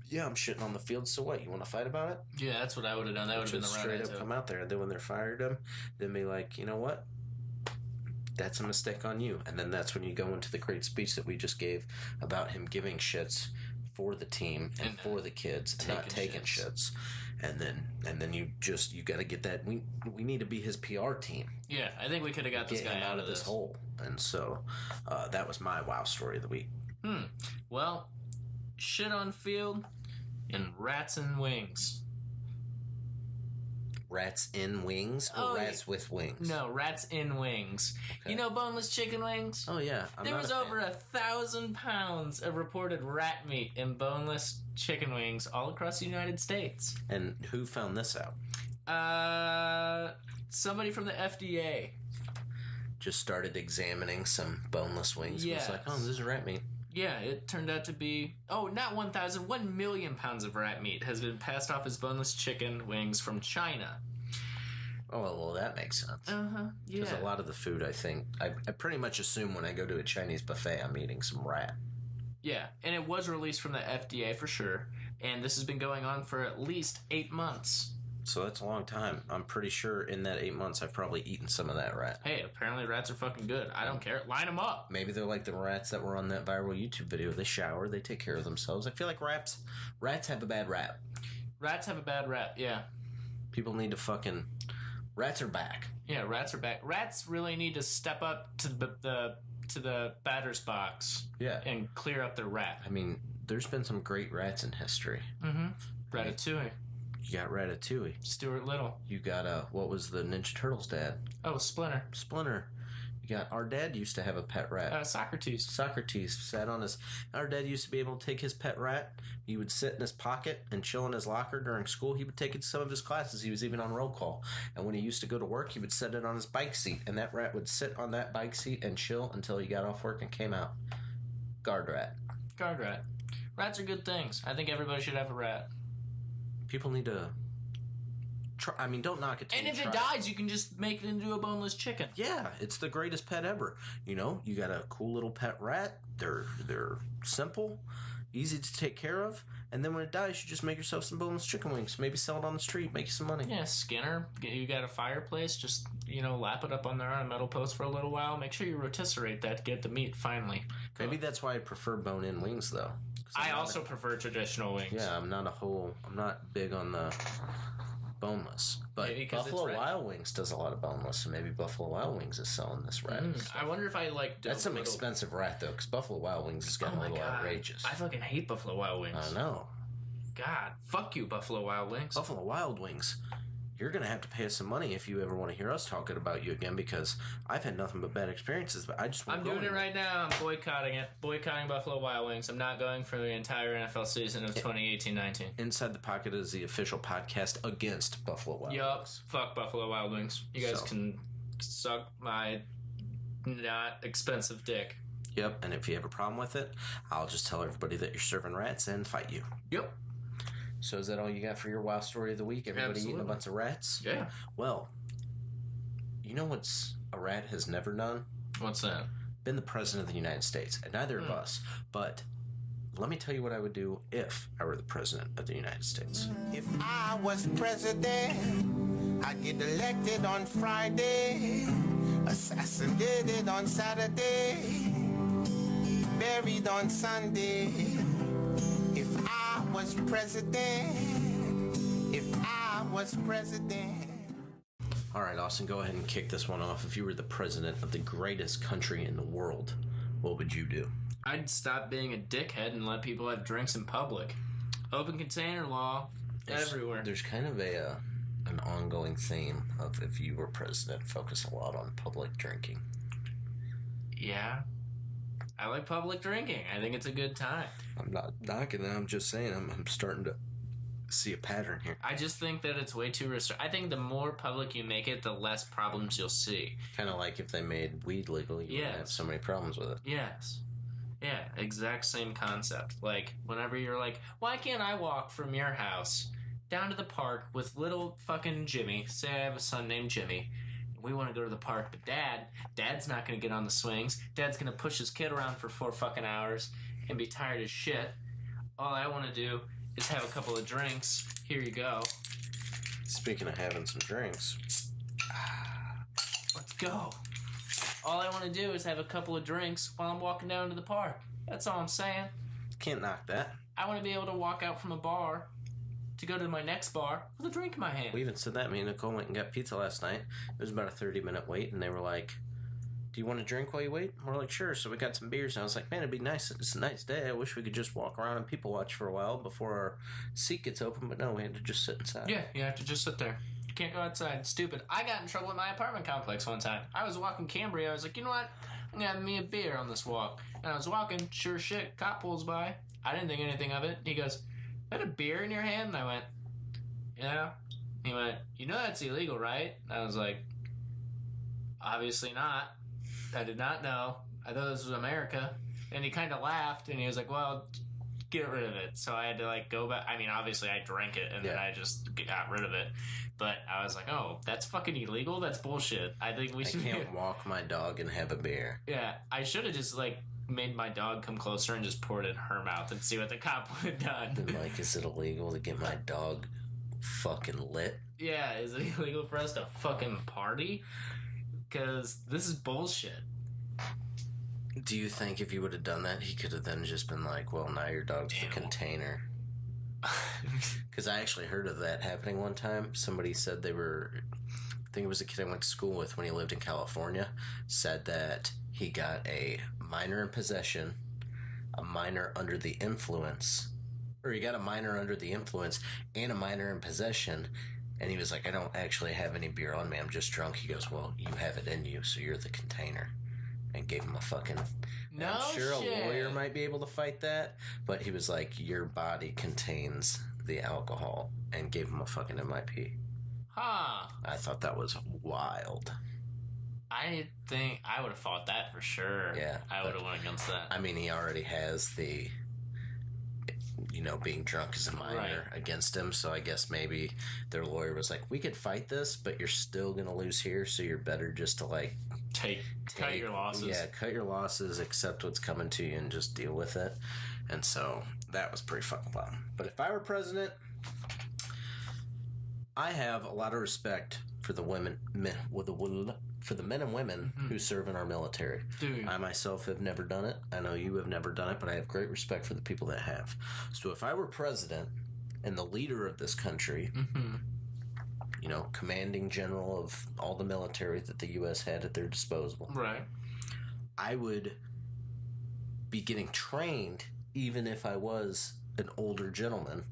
yeah, I'm shitting on the field, so what? You want to fight about it? Yeah, that's what I would have done. That would have been the straight up come out there, and then when they're fired him, then be like, you know what? That's a mistake on you. And then that's when you go into the great speech that we just gave about him giving shits for the team and for the kids and not taking shits. And then you got to get that. We need to be his PR team. Yeah, I think we could have got this guy out of this hole. And so that was my wow story of the week. Well, shit on field and rats and wings. Rats in wings or rats with wings? No, rats in wings. Okay. You know boneless chicken wings? Oh, yeah. There was over 1,000 pounds of reported rat meat in boneless chicken wings all across the United States. And who found this out? Somebody from the FDA. Just started examining some boneless wings. Yeah. Was like, oh, this is rat meat. Yeah, it turned out to be... Oh, not 1,000. 1 million pounds of rat meat has been passed off as boneless chicken wings from China. Oh, well, that makes sense. Yeah. Because a lot of the food, I think... I pretty much assume when I go to a Chinese buffet, I'm eating some rat. Yeah, and it was released from the FDA for sure. And this has been going on for at least 8 months. So that's a long time. I'm pretty sure in that 8 months I've probably eaten some of that rat. Hey, apparently rats are fucking good. I don't care. Line them up. Maybe they're like the rats that were on that viral YouTube video. They shower. They take care of themselves. I feel like rats have a bad rap. Rats have a bad rap, yeah. People need to fucking... Rats are back. Yeah, rats are back. Rats really need to step up to the batter's box. Yeah. And clear up their rat. I mean, there's been some great rats in history. Mm-hmm. Ratatouille. You got Ratatouille. Stuart Little. You got, what was the Ninja Turtles' dad? Oh, Splinter. You got, our dad used to have a pet rat. Socrates. Sat on his... Our dad used to be able to take his pet rat. He would sit in his pocket and chill in his locker during school. He would take it to some of his classes. He was even on roll call. And when he used to go to work, he would set it on his bike seat. And that rat would sit on that bike seat and chill until he got off work and came out. Guard rat. Rats are good things. I think everybody should have a rat. People need to try. I mean, don't knock it. And if it dies, you can just make it into a boneless chicken. Yeah, it's the greatest pet ever. You know, you got a cool little pet rat. They're simple, easy to take care of, and then when it dies, you just make yourself some boneless chicken wings. Maybe sell it on the street, make you some money. Yeah, Skinner. You got a fireplace, just lap it up on there on a metal post for a little while. Make sure you rotisserate that to get the meat finally. Maybe that's why I prefer bone-in wings, though. I also prefer traditional wings. Yeah, I'm not big on the boneless. But Buffalo Wild Wings does a lot of boneless, so maybe Buffalo Wild Wings is selling this rat. I wonder if I like... That's some expensive rat, though, because Buffalo Wild Wings is getting a little outrageous. I fucking hate Buffalo Wild Wings. I know. God, fuck you, Buffalo Wild Wings. Buffalo Wild Wings. You're going to have to pay us some money if you ever want to hear us talking about you again, because I've had nothing but bad experiences, but I just want to go. I'm doing it right now. I'm boycotting it. Boycotting Buffalo Wild Wings. I'm not going for the entire NFL season of 2018-19. Inside the Pocket is the official podcast against Buffalo Wild Wings. Fuck Buffalo Wild Wings. You guys can suck my not expensive dick. Yep, and if you have a problem with it, I'll just tell everybody that you're serving rats and fight you. Yep. So is that all you got for your wow story of the week? Everybody eating a bunch of rats? Yeah. Well, you know what's a rat has never done? What's that? Been the president of the United States. And neither of us. But let me tell you what I would do if I were the president of the United States. If I was president, I'd get elected on Friday, assassinated on Saturday, buried on Sunday. If I was president. All right, Austin, go ahead and kick this one off. If you were the president of the greatest country in the world, what would you do? I'd stop being a dickhead and let people have drinks in public. Open container law everywhere. There's kind of an ongoing theme of, if you were president, focus a lot on public drinking. Yeah. I like public drinking. I think it's a good time. I'm not knocking it. I'm just saying I'm starting to see a pattern here. I just think that it's way too I think the more public you make it, the less problems you'll see. Kind of like if they made weed legal, you wouldn't have so many problems with it. Yes. Yeah, exact same concept. Like, whenever you're like, why can't I walk from your house down to the park with little fucking Jimmy. Say I have a son named Jimmy. We want to go to the park, but Dad's not going to get on the swings. Dad's going to push his kid around for 4 fucking hours and be tired as shit. All I want to do is have a couple of drinks. Here you go. Speaking of having some drinks. Let's go. All I want to do is have a couple of drinks while I'm walking down to the park. That's all I'm saying. Can't knock that. I want to be able to walk out from a bar to go to my next bar with a drink in my hand. We even said that. Me and Nicole went and got pizza last night. It was about a 30-minute wait, and they were like, do you want to drink while you wait? And we're like, sure. So we got some beers, and I was like, man, it'd be nice. It's a nice day. I wish we could just walk around and people watch for a while before our seat gets open, but no, we had to just sit inside. Yeah, you have to just sit there. You can't go outside. It's stupid. I got in trouble at my apartment complex one time. I was walking Cambria. I was like, you know what? I'm going to have me a beer on this walk. And I was walking. Sure shit. Cop pulls by. I didn't think anything of it. He goes, "Had a beer in your hand?" And I went, "Yeah." He went, "You know that's illegal, right?" And I was like, "Obviously not. I did not know. I thought this was America." And he kind of laughed, and he was like, "Well, get rid of it." So I had to, like, go back. I mean, obviously I drank it, and then I just got rid of it. But I was like, oh, that's fucking illegal? That's bullshit. I think we should... I can't walk my dog and have a beer. Yeah, I should have just, like, made my dog come closer and just poured it in her mouth and see what the cop would have done. Been like, is it illegal to get my dog fucking lit? Yeah, is it illegal for us to fucking party? Because this is bullshit. Do you think if you would have done that, he could have then just been like, well, now your dog's the container? Because I actually heard of that happening one time. Somebody said they were... I think it was a kid I went to school with when he lived in California, said that he got a minor in possession, a minor under the influence, or he got a minor under the influence and a minor in possession, and he was like, I don't actually have any beer on me, I'm just drunk. He goes, well, you have it in you, so you're the container. And gave him a fucking... No I'm sure shit. A lawyer might be able to fight that, but he was like, your body contains the alcohol, and gave him a fucking MIP. Huh. I thought that was wild. I think I would have fought that for sure. Yeah. I would have went against that. I mean, he already has the, being drunk as a minor against him, so I guess maybe their lawyer was like, we could fight this, but you're still going to lose here, so you're better just to, like... Cut your losses. Yeah, cut your losses, accept what's coming to you, and just deal with it. And so, that was pretty fucking wild. But if I were president... I have a lot of respect for the for the men and women who serve in our military. Dude. I myself have never done it. I know you have never done it, but I have great respect for the people that have. So if I were president and the leader of this country, commanding general of all the military that the U.S. had at their disposal, right, I would be getting trained, even if I was an older gentleman,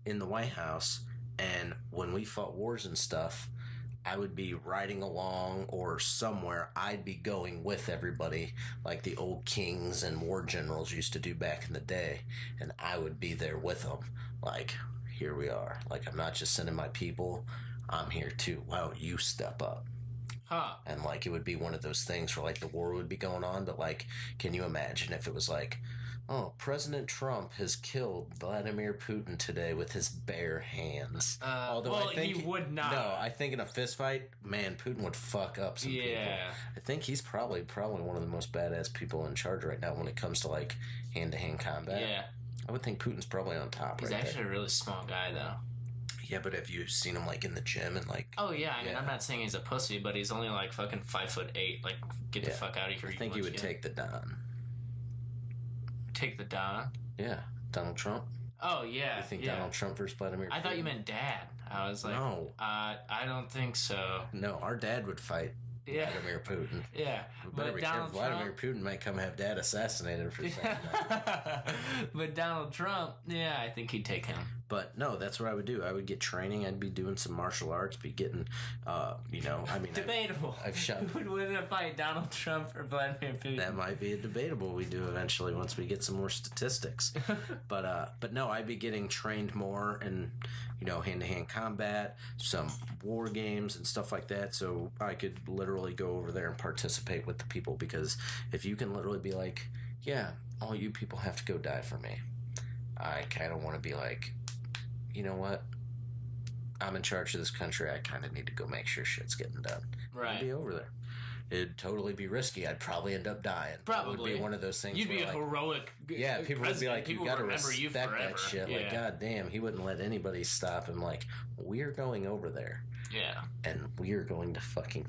in the White House. And when we fought wars and stuff, I would be riding along, or somewhere I'd be going with everybody like the old kings and war generals used to do back in the day. And I would be there with them. Like, here we are. Like, I'm not just sending my people. I'm here too. Wow, you step up. Huh. And, like, it would be one of those things where, like, the war would be going on. But, like, can you imagine if it was like... Oh, President Trump has killed Vladimir Putin today with his bare hands. Although I think he would not. No, I think in a fist fight, man, Putin would fuck up some people. I think he's probably one of the most badass people in charge right now when it comes to, like, hand-to-hand combat. Yeah. I would think Putin's probably on top He's actually a really small guy, though. Yeah, but have you seen him, like, in the gym and, like... Oh, yeah. I mean, I'm not saying he's a pussy, but he's only, like, fucking 5'8". Like, get the fuck out of here. I think he would take the Don. Take the Don? Yeah. Donald Trump. Oh, yeah. You think Donald Trump versus Vladimir Putin? I thought you meant dad. I was like... No. I don't think so. No, our dad would fight Vladimir Putin. Yeah. But Vladimir Putin might come have dad assassinated for saying that. But Donald Trump, yeah, I think he'd take him. But no, that's what I would do. I would get training. I'd be doing some martial arts, be getting, I mean... Debatable. I've shot... Who would win a fight, Donald Trump or Vladimir Putin? That might be a debatable we do eventually once we get some more statistics. But no, I'd be getting trained more in, hand-to-hand combat, some war games and stuff like that, so I could literally go over there and participate with the people, because if you can literally be like, yeah, all you people have to go die for me, I kind of want to be like, you know what? I'm in charge of this country. I kind of need to go make sure shit's getting done. Right. I'd be over there. It'd totally be risky. I'd probably end up dying. Probably. It would be one of those things. You'd be a like, heroic. Yeah, people would be like, you gotta respect you that shit. Yeah. Like, god damn, he wouldn't let anybody stop him. Like, we're going over there. Yeah. And we're going to fucking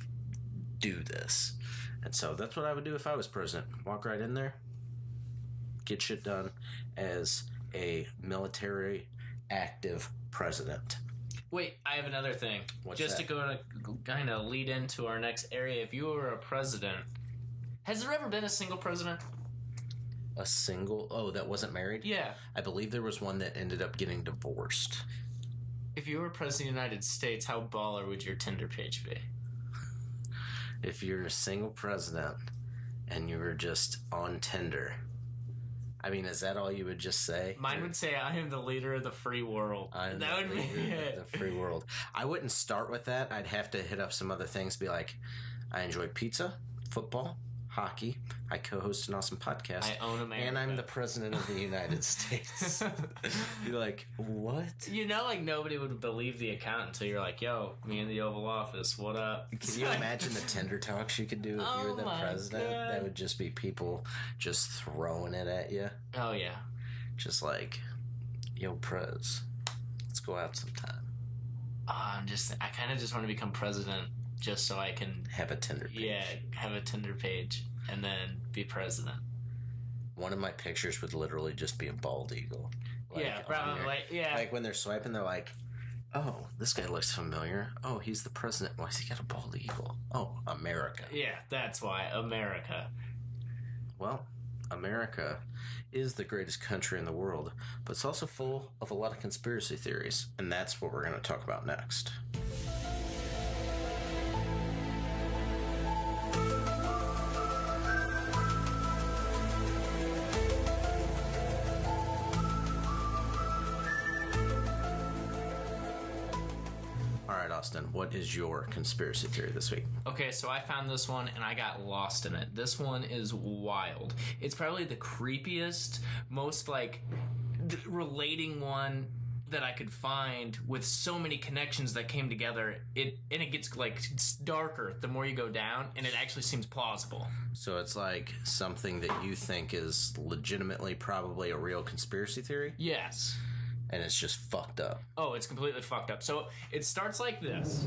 do this. And so that's what I would do if I was president. Walk right in there, get shit done as a military active president. Wait, I have another thing. What's Just that? to go to kind of lead into our next area. If you were a president, has there ever been a single president? A single? Oh, that wasn't married? Yeah. I believe there was one that ended up getting divorced. If you were president of the United States, how baller would your Tinder page be? If you're a single president and you were just on Tinder, I mean, is that all you would just say? Mine would say, I am the leader of the free world. I'm That would be it. the free world. I wouldn't start with that. I'd have to hit up some other things. Be like, I enjoy pizza, football, hockey. I co-host an awesome podcast. I own America. And I'm the president of the United States. You're like, what? You know, like, nobody would believe the account until you're like, yo, me in the Oval Office, what up? Can you imagine the Tinder Talks you could do if you were the president? God. That would just be people just throwing it at you. Oh, yeah. Just like, yo, Prez, let's go out sometime. I kind of just want to become president just so I can, Have a Tinder page. yeah, have a Tinder page and then be president. One of my pictures would literally just be a bald eagle. Yeah, on probably, yeah. Like when they're swiping, they're like, oh, this guy looks familiar. Oh, he's the president. Why has he got a bald eagle? Oh, America. Yeah, that's why. America. Well, America is the greatest country in the world, but it's also full of a lot of conspiracy theories, and that's what we're going to talk about next. All right, Austin, what is your conspiracy theory this week? Okay, so I found this one and I got lost in it. This one is wild. It's probably the creepiest, most like relating one that I could find with so many connections that came together. It gets like it's darker the more you go down, and it actually seems plausible. So it's like something that you think is legitimately probably a real conspiracy theory, Yes. and it's just fucked up. Oh, it's completely fucked up. So it starts like this.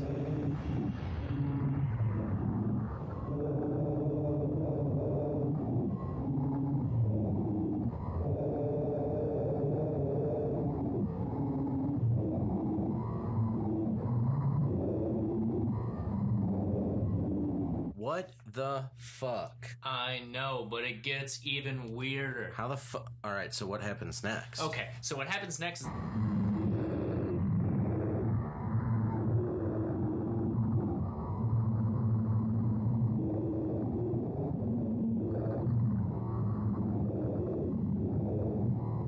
What the fuck? I know, but it gets even weirder. How the fuck? All right, so what happens next? Okay, so what happens next is...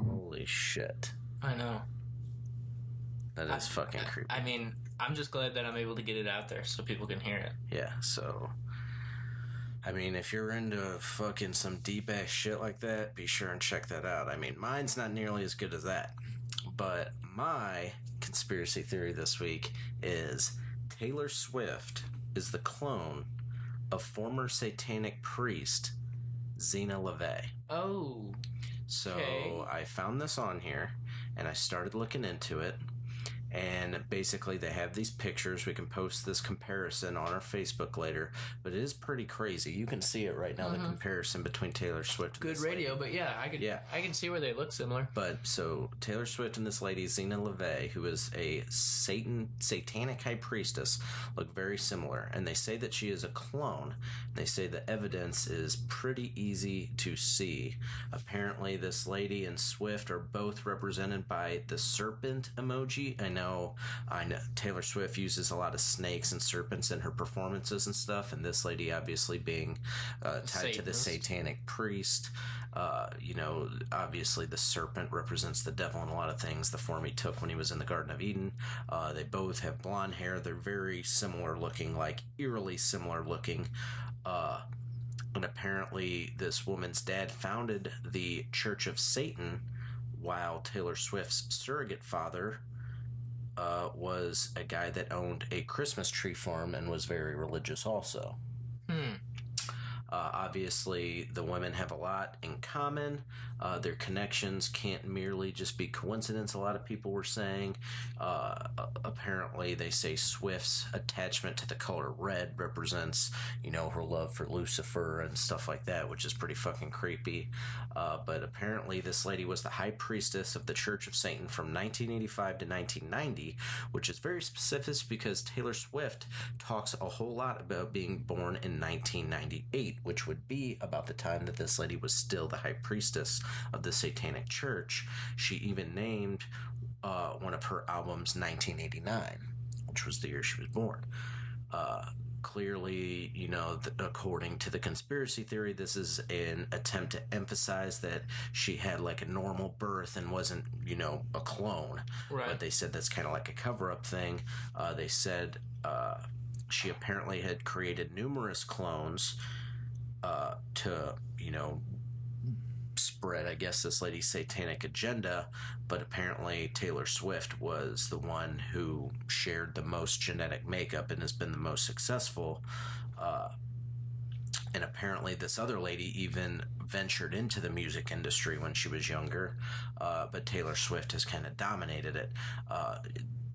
Holy shit. I know. That is fucking creepy. I mean, I'm just glad that I'm able to get it out there so people can hear it. Yeah, so... I mean, if you're into fucking some deep-ass shit like that, be sure and check that out. I mean, mine's not nearly as good as that. But my conspiracy theory this week is Taylor Swift is the clone of former satanic priest Zena LaVey. Oh. So Okay. I found this on here, and I started looking into it. And basically, they have these pictures. We can post this comparison on our Facebook later, but it is pretty crazy. You can see it right now, the comparison between Taylor Swift and Good this radio, lady. but yeah, I can see where they look similar. But so Taylor Swift and this lady, Zena LaVey, who is a satanic high priestess, look very similar. And they say that she is a clone. They say the evidence is pretty easy to see. Apparently, this lady and Swift are both represented by the serpent emoji. I know Taylor Swift uses a lot of snakes and serpents in her performances and stuff, and this lady obviously being tied to the satanic priest. Obviously the serpent represents the devil in a lot of things, the form he took when he was in the Garden of Eden. They both have blonde hair. They're very similar looking, like eerily similar looking. And apparently this woman's dad founded the Church of Satan, while Taylor Swift's surrogate father was a guy that owned a Christmas tree farm and was very religious also. Obviously, the women have a lot in common. Their connections can't merely just be coincidence, a lot of people were saying. Apparently, they say Swift's attachment to the color red represents, her love for Lucifer and stuff like that, which is pretty fucking creepy. But apparently, this lady was the high priestess of the Church of Satan from 1985 to 1990, which is very specific because Taylor Swift talks a whole lot about being born in 1998, which would be about the time that this lady was still the high priestess of the Satanic Church. She even named one of her albums 1989, which was the year she was born. Clearly, according to the conspiracy theory, this is an attempt to emphasize that she had like a normal birth and wasn't, a clone. Right. But they said that's kind of like a cover-up thing. They said she apparently had created numerous clones to, spread, I guess, this lady's satanic agenda, but apparently Taylor Swift was the one who shared the most genetic makeup and has been the most successful. And apparently this other lady even ventured into the music industry when she was younger, but Taylor Swift has kind of dominated it.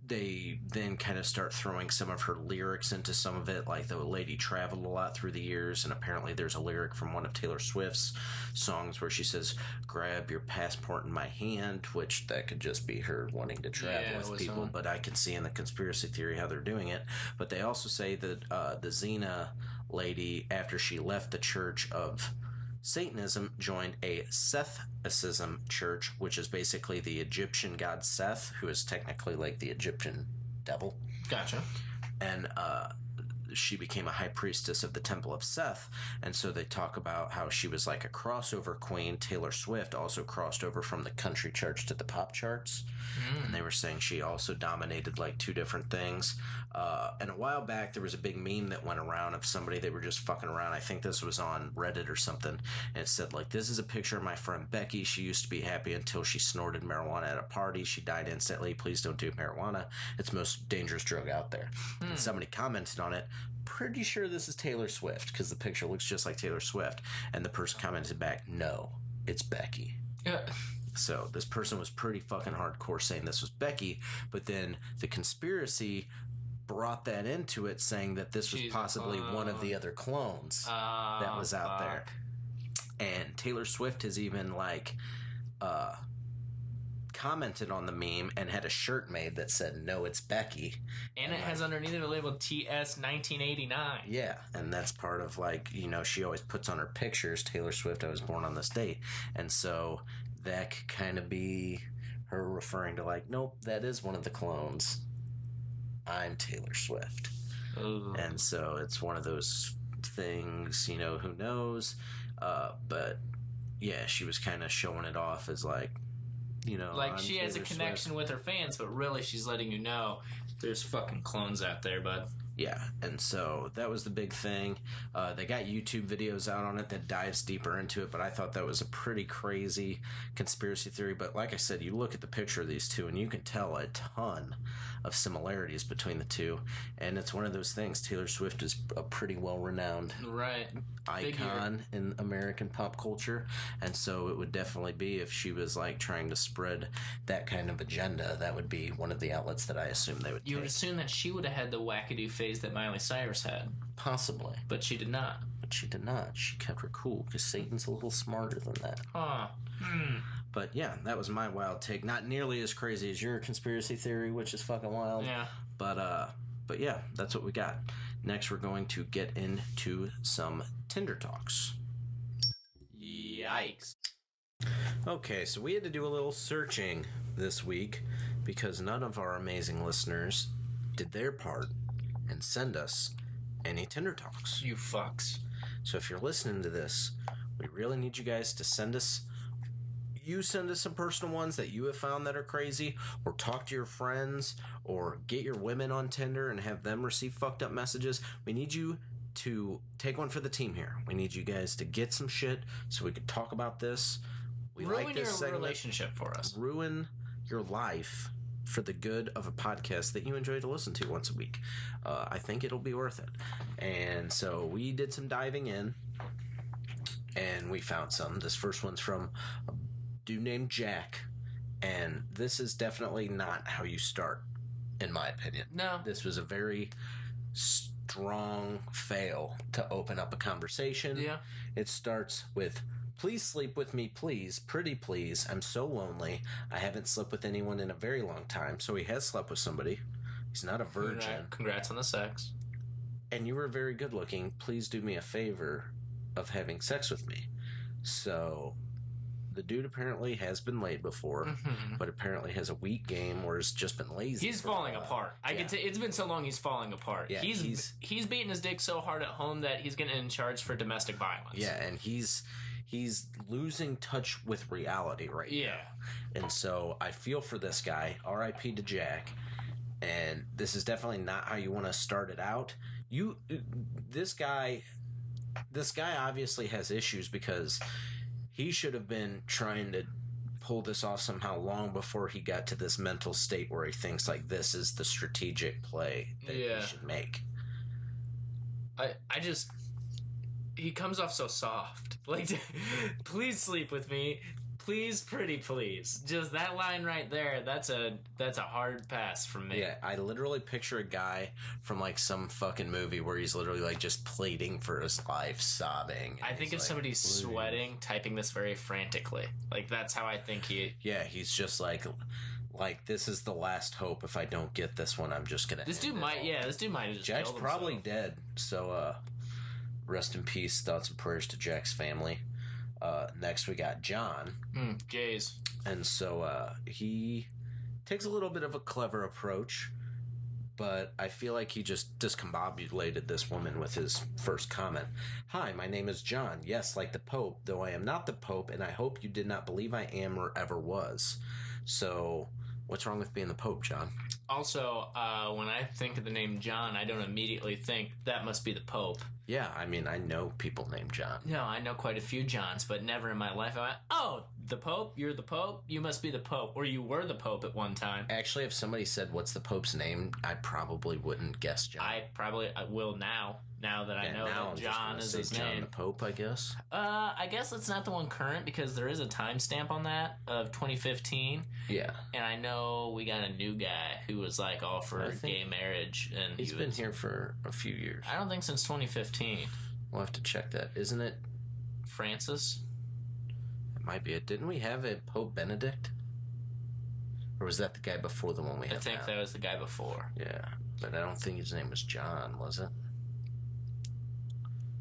They then kind of start throwing some of her lyrics into some of it, like the lady traveled a lot through the years, and apparently there's a lyric from one of Taylor Swift's songs where she says, "Grab your passport in my hand," which that could just be her wanting to travel with people, but I can see in the conspiracy theory how they're doing it. But they also say that the Xena lady, after she left the Church of Satanism, joined a Sethicism church, which is basically the Egyptian god Seth, who is technically like the Egyptian devil. Gotcha. And she became a high priestess of the Temple of Seth, and so they talk about how she was like a crossover queen. Taylor Swift also crossed over from the country charts to the pop charts, and they were saying she also dominated like two different things. And a while back, there was a big meme that went around of somebody, they were just fucking around. I think this was on Reddit or something, and it said like, "This is a picture of my friend Becky. She used to be happy until she snorted marijuana at a party. She died instantly. Please don't do marijuana. It's the most dangerous drug out there." And somebody commented on it, "Pretty sure this is Taylor Swift," because the picture looks just like Taylor Swift. And the person commented back, "No, it's Becky." So this person was pretty fucking hardcore saying this was Becky, but then the conspiracy brought that into it, saying that this was possibly one of the other clones that was out there. And Taylor Swift has even like commented on the meme and had a shirt made that said, "No, it's Becky." And it has underneath it a label TS 1989. Yeah, and that's part of like, she always puts on her pictures, Taylor Swift, I was born on this date. And so that could kind of be her referring to like, nope, that is one of the clones. I'm Taylor Swift. Ooh. And so it's one of those things, who knows? But yeah, she was kind of showing it off as like, like I'm she has a Taylor connection Swift with her fans, but really she's letting you know there's fucking clones out there, bud. Yeah, and so that was the big thing. They got YouTube videos out on it that dives deeper into it, but I thought that was a pretty crazy conspiracy theory. But like I said, you look at the picture of these two, and you can tell a ton of similarities between the two. And it's one of those things. Taylor Swift is a pretty well-renowned icon in American pop culture, and so it would definitely be, if she was like trying to spread that kind of agenda, that would be one of the outlets that I assume they would You take. would assume that she would have had the wackadoo phase that Miley Cyrus had. Possibly. But she did not. She kept her cool, because Satan's a little smarter than that. Huh. But yeah, that was my wild take. Not nearly as crazy as your conspiracy theory, which is fucking wild. Yeah. But yeah, that's what we got. Next, we're going to get into some Tinder Talks. Yikes. Okay, so we had to do a little searching this week because none of our amazing listeners did their part and send us any Tinder Talks. You fucks. So if you're listening to this, we really need you guys to send us some personal ones that you have found that are crazy, or talk to your friends, or get your women on Tinder and have them receive fucked up messages. We need you to take one for the team here. We need you guys to get some shit so we can talk about this. We Ruin like this your segment. relationship for us. Ruin your life for the good of a podcast that you enjoy to listen to once a week. I think it'll be worth it. And so we did some diving in, and we found some. This first one's from a dude named Jack, and this is definitely not how you start, in my opinion. No. This was a very strong fail to open up a conversation. Yeah. It starts with, "Please sleep with me, please. Pretty please. I'm so lonely. I haven't slept with anyone in a very long time." So he has slept with somebody. He's not a virgin. Congrats on the sex. "And you were very good looking. Please do me a favor of having sex with me." So the dude apparently has been laid before, but apparently has a weak game or has just been lazy. He's falling apart. I can say it's been so long he's falling apart. Yeah, he's beating his dick so hard at home that he's getting in charge for domestic violence. Yeah, and he's losing touch with reality right now. And so I feel for this guy. R.I.P. to Jack. And this is definitely not how you want to start it out. This guy obviously has issues because he should have been trying to pull this off somehow long before he got to this mental state where he thinks like this is the strategic play that he should make. He comes off so soft. Like, please sleep with me. Please, pretty please. Just that line right there, that's a hard pass from me. Yeah, I literally picture a guy from like some fucking movie where he's literally like just pleading for his life, sobbing. I think if somebody's sweating, typing this very frantically. Like, that's how I think he... Yeah, he's just like this is the last hope. If I don't get this one, I'm just gonna... This dude might have just Jack's killed probably himself. dead, so rest in peace, thoughts and prayers to Jack's family. Next we got John. Jays. And so he takes a little bit of a clever approach, but I feel like he just discombobulated this woman with his first comment. "Hi, my name is John. Yes, like the Pope, though I am not the Pope, and I hope you did not believe I am or ever was." So what's wrong with being the Pope, John? Also, when I think of the name John, I don't immediately think that must be the Pope. Yeah, I mean, I know people named John. No, I know quite a few Johns, but never in my life I went, "Oh, the Pope? You're the Pope? You must be the Pope." Or you were the Pope at one time. Actually, if somebody said, "What's the Pope's name?" I probably wouldn't guess John. I will now that I know that John is his John name. the Pope, I guess. I guess it's not the one current because there is a timestamp on that of 2015. Yeah. And I know we got a new guy who was like all for gay marriage. And He's been here for a few years. I don't think since 2015. We'll have to check that. Isn't it? Francis? It might be it. Didn't we have a Pope Benedict? Or was that the guy before the one we have I think now? that was the guy before. Yeah, but I don't think his name was John, was it?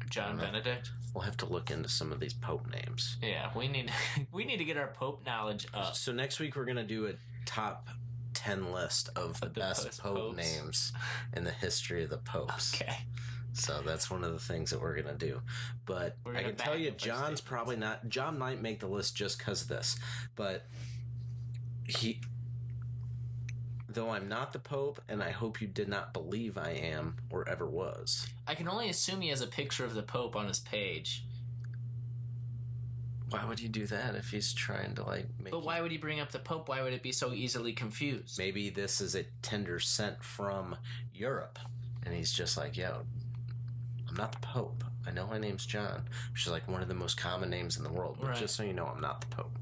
John Benedict? We'll have to look into some of these Pope names. Yeah, we need to get our Pope knowledge up. So next week we're going to do a top 10 list of the best Pope popes. names in the history of the popes. Okay. So that's one of the things that we're going to do. But I can tell you, John's probably not... John might make the list just because of this. But he... Though I'm not the Pope, and I hope you did not believe I am or ever was. I can only assume he has a picture of the Pope on his page. Why would he do that if he's trying to, like, make... But why would he bring up the Pope? Why would it be so easily confused? Maybe this is a tender sent from Europe. And he's just like, yo, I'm not the Pope. I know my name's John, which is, like, one of the most common names in the world. But just so you know, I'm not the Pope.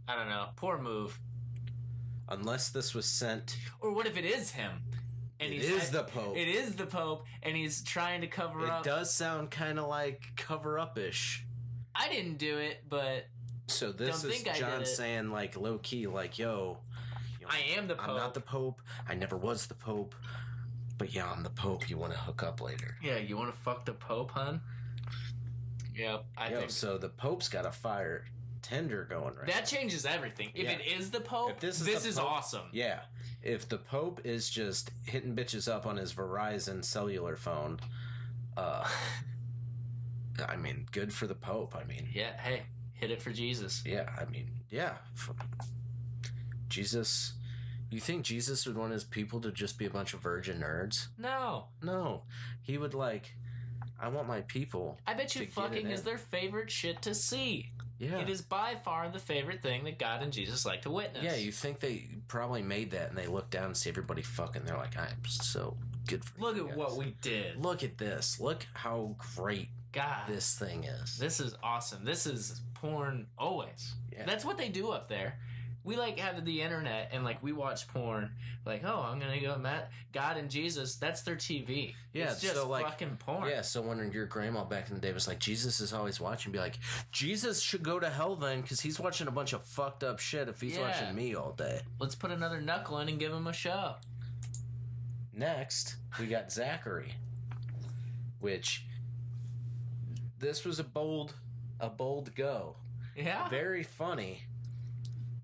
I don't know. Poor move. Unless this was sent... Or what if it is him? And It is the Pope. It is the Pope, and he's trying to cover up. It does sound kind of like cover-up-ish. I didn't do it, but... So this is John saying, like, low-key, like, yo... I am the Pope. I'm not the Pope. I never was the Pope. But yeah, I'm the Pope. You want to hook up later. Yeah, you want to fuck the Pope, hun? Yep, I think... So the Pope's got a fire tender going right That changes everything. If it is the Pope, this is awesome. Yeah. If the Pope is just hitting bitches up on his Verizon cellular phone, I mean, good for the Pope. I mean... Yeah, hey, hit it for Jesus. Yeah, I mean, yeah. Jesus... You think Jesus would want his people to just be a bunch of virgin nerds? No. He would, like... I want my people. I bet you fucking is their favorite shit to see. Yeah. It is by far the favorite thing that God and Jesus like to witness. Yeah, you think they probably made that and they look down and see everybody fucking. They're like, I am so good for Look you at guys. what we did. Look at this. Look how great God, this thing is. This is awesome. This is porn always. Yeah. That's what they do up there. We like have the internet and like we watch porn. Like, oh, I'm gonna go God and Jesus. That's their TV. Yeah, it's just so like fucking porn. Yeah, so when your grandma back in the day was like, Jesus is always watching, be like, Jesus should go to hell then because he's watching a bunch of fucked up shit if he's watching me all day. Let's put another knuckle in and give him a show. Next, we got Zachary, which this was a bold go. Yeah. Very funny,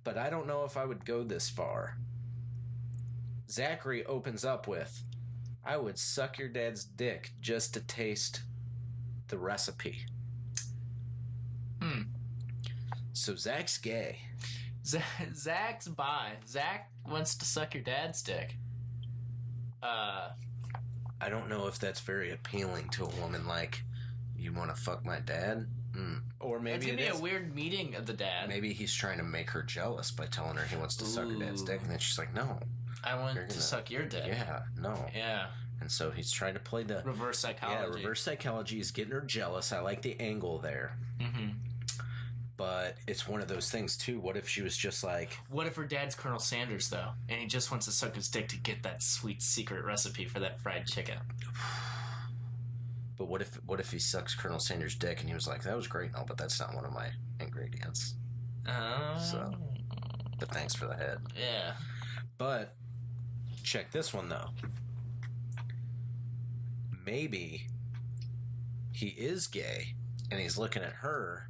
but I don't know if I would go this far. Zachary opens up with, I would suck your dad's dick just to taste the recipe. So Zach's gay. Zach's bi. Zach wants to suck your dad's dick. I don't know if that's very appealing to a woman, like, you want to fuck my dad? Or maybe it's gonna be a weird meeting of the dad. Maybe he's trying to make her jealous by telling her he wants to suck her dad's dick, and then she's like, no. I want to suck your dick. Yeah, no. Yeah. And so he's trying to play the... Reverse psychology. Yeah, reverse psychology is getting her jealous. I like the angle there. Mm-hmm. But it's one of those things, too. What if she was just like... What if her dad's Colonel Sanders, though, and he just wants to suck his dick to get that sweet secret recipe for that fried chicken? But what if he sucks Colonel Sanders' dick and he was like, that was great and all, but that's not one of my ingredients. So, but thanks for the head. Yeah. But, check this one, though. Maybe he is gay and he's looking at her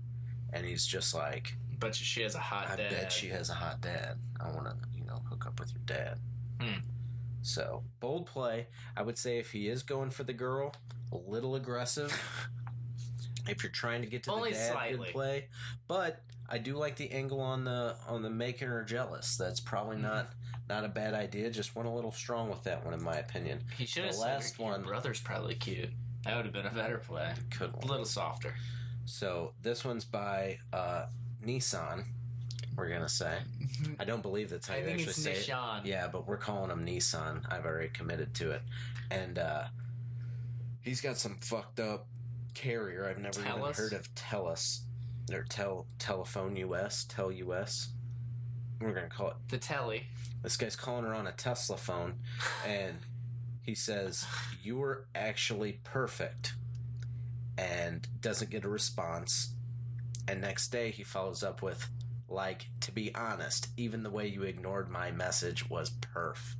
and he's just like, Bet you she has a hot dad. I bet she has a hot dad. I want to, hook up with your dad. So, bold play. I would say if he is going for the girl, a little aggressive. If you're trying to get to Only the dad, slightly. good play. But I do like the angle on the making her jealous. That's probably not a bad idea. Just went a little strong with that one, in my opinion. He should have The said last your one. brother's probably cute. That would have been a better play. Could A little softer. So this one's by Nissan. We're gonna say. I don't believe that's how you think actually it's say Nishan. it. Yeah, but we're calling him Nissan. I've already committed to it, and he's got some fucked up carrier. I've never even heard of Telus or Telephone US, Tel US. We're gonna call it The telly. This guy's calling her on a Tesla phone, and he says, "You were actually perfect," and doesn't get a response. And next day he follows up with, like, to be honest, even the way you ignored my message was perf.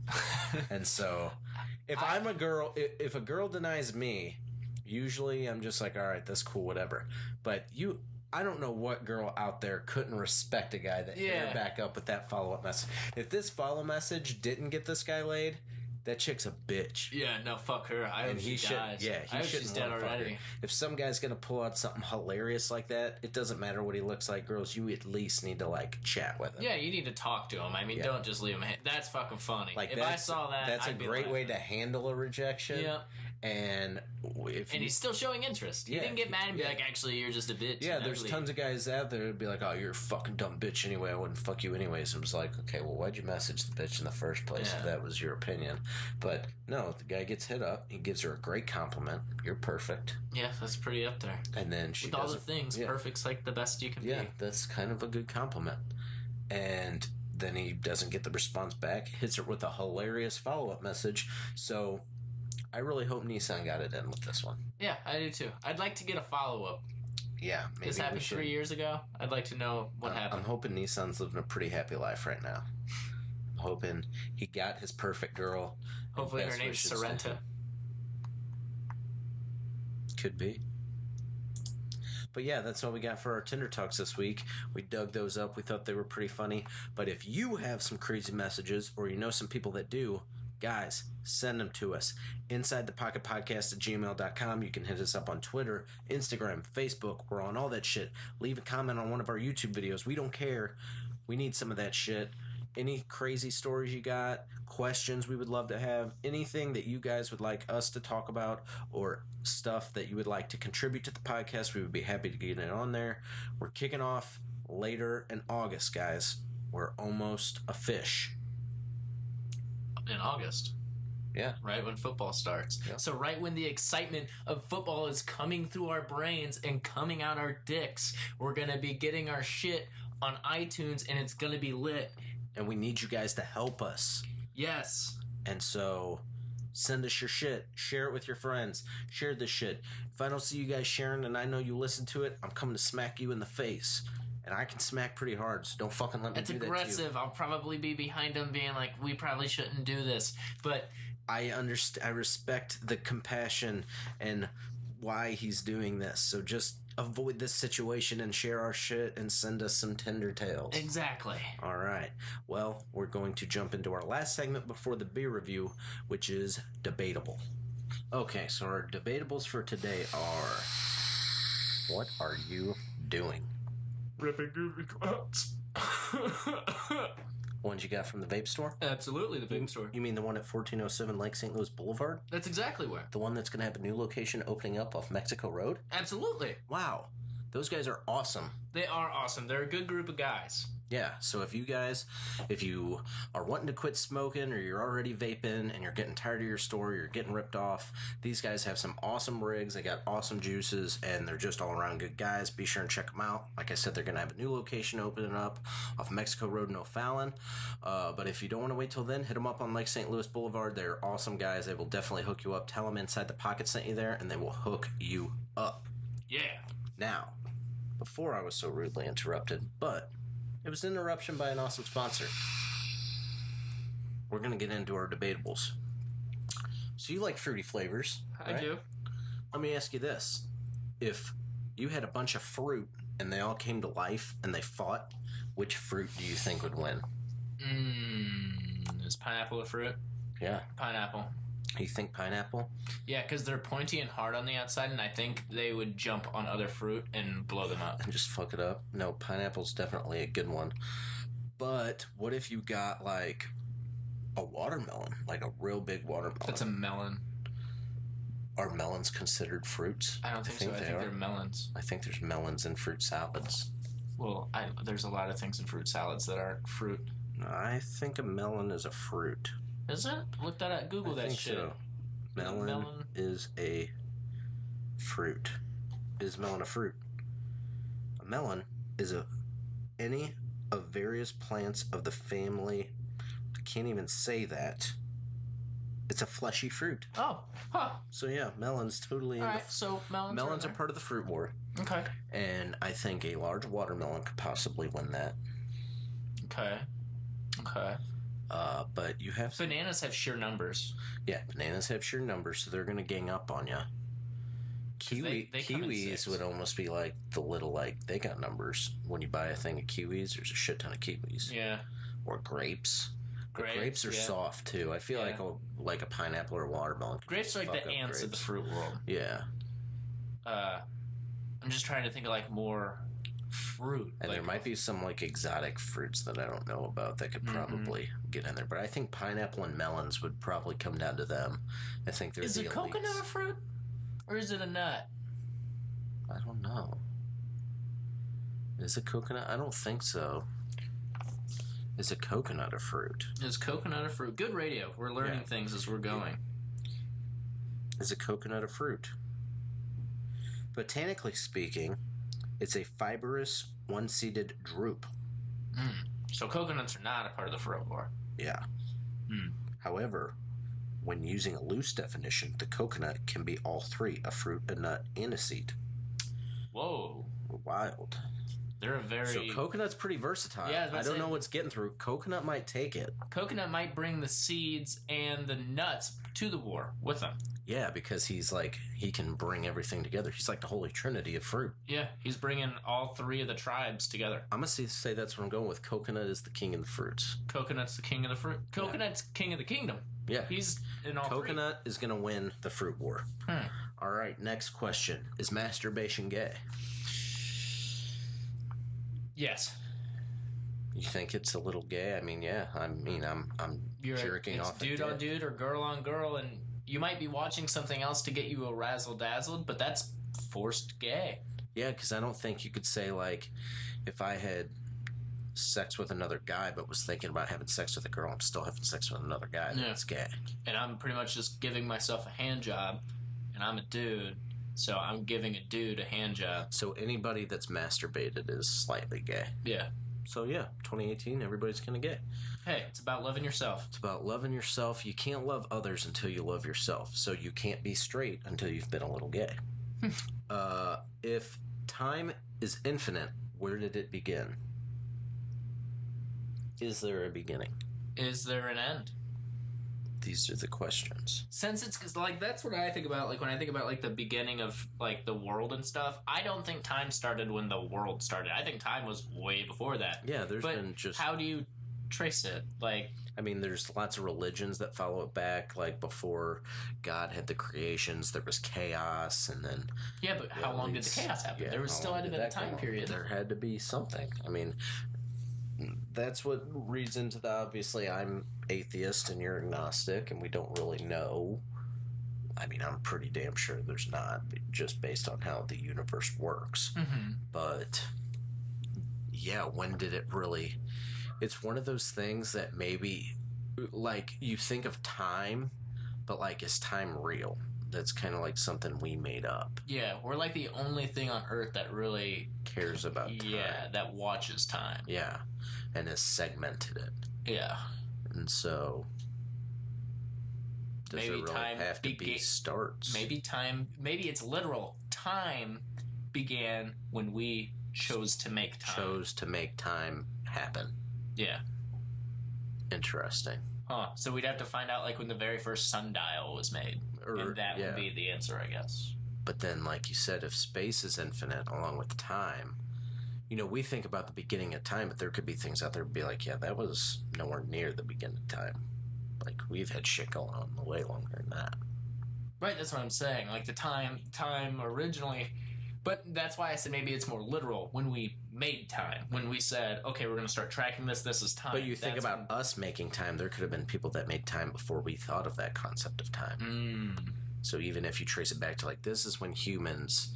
And so, if a girl denies me, usually I'm just like, all right, that's cool, whatever. But I don't know what girl out there couldn't respect a guy that hit her back up with that follow-up message. If this follow message didn't get this guy laid, that chick's a bitch. Yeah, no, fuck her. I hope she dies. Yeah, I hope she's dead wanna fuck already. her. If some guy's gonna pull out something hilarious like that, it doesn't matter what he looks like, girls. You at least need to chat with him. Yeah, you need to talk to him. I mean, don't just leave him. That's fucking funny. Like, if I saw that, that's I'd a be great way laughing. to handle a rejection. Yeah. And he's still showing interest. He didn't get mad and be like, actually, you're just a bitch. Yeah, there's tons of guys out there who'd be like, oh, you're a fucking dumb bitch anyway. I wouldn't fuck you anyways. It was like, okay, well, why'd you message the bitch in the first place if that was your opinion? But no, the guy gets hit up. He gives her a great compliment. You're perfect. Yeah, that's pretty up there. And then she With all the things, perfect's like the best you can be. Yeah, that's kind of a good compliment. And then he doesn't get the response back. Hits her with a hilarious follow-up message. So I really hope Nissan got it in with this one. Yeah, I do too. I'd like to get a follow-up. Yeah, maybe this happened 3 years ago. I'd like to know what happened. I'm hoping Nissan's living a pretty happy life right now. I'm hoping he got his perfect girl. Hopefully her name's Sorrenta. Could be. But yeah, that's all we got for our Tinder Talks this week. We dug those up. We thought they were pretty funny. But if you have some crazy messages or you know some people that do, guys, send them to us. InsideThePocketPodcast@gmail.com. You can hit us up on Twitter, Instagram, Facebook. We're on all that shit. Leave a comment on one of our YouTube videos. We don't care. We need some of that shit. any crazy stories you got, questions we would love to have, anything that you guys would like us to talk about, or stuff that you would like to contribute to the podcast, we would be happy to get it on there. We're kicking off later in August, guys. We're almost a fish. In August. Yeah. Right when football starts. Yep. So right when the excitement of football is coming through our brains and coming out our dicks, we're going to be getting our shit on iTunes, and it's going to be lit. And we need you guys to help us. Yes. And so send us your shit. Share it with your friends. Share this shit. If I don't see you guys sharing and I know you listen to it, I'm coming to smack you in the face. And I can smack pretty hard, so don't fucking let me do that to you. It's aggressive. I'll probably be behind him being like, we probably shouldn't do this. But I understand. I respect the compassion and why he's doing this. So just avoid this situation and share our shit and send us some tender tales. Exactly. All right. Well, we're going to jump into our last segment before the beer review, which is debatable. Okay, so our debatables for today are: what are you doing? Ripping goofy quotes. Ones you got from the vape store? Absolutely, the vape store. You mean the one at 1407 Lake St. Louis Boulevard? That's exactly where. The one that's going to have a new location opening up off Mexico Road? Absolutely. Wow. Those guys are awesome. They are awesome. They're a good group of guys. Yeah, so if you are wanting to quit smoking or you're already vaping and you're getting tired of your store, you're getting ripped off, these guys have some awesome rigs, they got awesome juices, and they're just all around good guys. Be sure and check them out. Like I said, they're going to have a new location opening up off Mexico Road in O'Fallon. But if you don't want to wait till then, hit them up on Lake St. Louis Boulevard. They're awesome guys. They will definitely hook you up. Tell them Inside the Pocket sent you there, and they will hook you up. Yeah. Now, before I was so rudely interrupted, but it was an interruption by an awesome sponsor. We're going to get into our debatables. So you like fruity flavors, right? I do. Let me ask you this. If you had a bunch of fruit and they all came to life and they fought, which fruit do you think would win? Is pineapple a fruit? Yeah. Pineapple. You think pineapple? Yeah, because they're pointy and hard on the outside, and I think they would jump on other fruit and blow them up. And just fuck it up? No, pineapple's definitely a good one. But what if you got, like, a watermelon? Like a real big watermelon? That's a melon. Are melons considered fruits? I don't think so. I think they're melons. I think there's melons in fruit salads. Well, there's a lot of things in fruit salads that aren't fruit. I think a melon is a fruit. Is it? Look that up. Google that shit. So. Melon is a fruit. Is melon a fruit? A melon is any of various plants of the family. I can't even say that. It's a fleshy fruit. Oh, huh. So yeah, melon's totally. All right, so melons are part of the fruit war. Okay. And I think a large watermelon could possibly win that. Okay. But you have bananas have sheer numbers. Yeah, bananas have sheer numbers, so they're gonna gang up on you. Kiwis would almost be like the little, like, they got numbers. When you buy a thing of kiwis, there's a shit ton of kiwis. Yeah. Or grapes. Grapes are soft too. I feel like a pineapple or a watermelon. Grapes are like the ants of the fruit world. Yeah. I'm just trying to think of like more fruit. And there might be some like exotic fruits that I don't know about that could probably get in there. But I think pineapple and melons would probably come down to them. I think they're Is a coconut a fruit? Or is it a nut? I don't know. Is a coconut? I don't think so. Is a coconut a fruit? Is coconut a fruit? Good radio. We're learning things as we're going. Is a coconut a fruit? Botanically speaking, it's a fibrous, one-seeded drupe. So coconuts are not a part of the fruit war. Yeah. However, when using a loose definition, the coconut can be all three: a fruit, a nut, and a seed. Whoa. Wild. They're a very... So coconut's pretty versatile. Yeah, I don't know what's getting through. Coconut might take it. Coconut might bring the seeds and the nuts to the war with them. Yeah, because he's like, he can bring everything together. He's like the holy trinity of fruit. Yeah, he's bringing all three of the tribes together. I'm going to say that's what I'm going with. Coconut is the king of the fruits. Coconut's the king of the fruit. Coconut's king of the kingdom. Yeah. He's in all Coconut is going to win the fruit war. All right, next question. Is masturbation gay? Yes. You think it's a little gay? I mean, yeah. I'm jerking it's off dude on dude or girl on girl, and you might be watching something else to get you a razzle-dazzled, but that's forced gay. Yeah, because I don't think you could say, like, if I had sex with another guy but was thinking about having sex with a girl, I'm still having sex with another guy. Yeah. That's gay. And I'm pretty much just giving myself a hand job, and I'm a dude, so I'm giving a dude a hand job. So anybody that's masturbated is slightly gay. Yeah. So yeah, 2018, everybody's kind of gay. Hey, it's about loving yourself. It's about loving yourself. You can't love others until you love yourself. So you can't be straight until you've been a little gay. If time is infinite, where did it begin? Is there a beginning? Is there an end? These are the questions. Since it's cause, like that's what I think about. Like when I think about like the beginning of like the world and stuff, I don't think time started when the world started. I think time was way before that. Yeah, there's been just. How do you trace it? Like, I mean, there's lots of religions that follow it back. Like before God had the creations, there was chaos, and then. Yeah, but how long did the chaos happen? There was still had to be a time period. There had to be something. I mean. That's what reads into the obviously I'm atheist and you're agnostic and we don't really know. I mean, I'm pretty damn sure there's not, just based on how the universe works. Mm-hmm. But yeah, when did it really? It's one of those things that maybe like you think of time, but like is time real? That's kind of like something we made up. Yeah, we're like the only thing on Earth that really cares about time. Yeah, that watches time. Yeah, and has segmented it. Yeah. And so, does maybe it really time have to be starts? Maybe it's literal. Time began when we chose to make time. Chose to make time happen. Yeah. Interesting. Huh. So we'd have to find out like when the very first sundial was made. And that would be the answer, I guess. But then, like you said, if space is infinite along with time, you know, we think about the beginning of time, but there could be things out there that would be like, yeah, that was nowhere near the beginning of time. Like, we've had shit going on way longer than that. Right, that's what I'm saying. Like, the time originally... But that's why I said maybe it's more literal when we made time. When we said, okay, we're going to start tracking this is time. But you think about us making time, there could have been people that made time before we thought of that concept of time. Mm. So even if you trace it back to like, this is when humans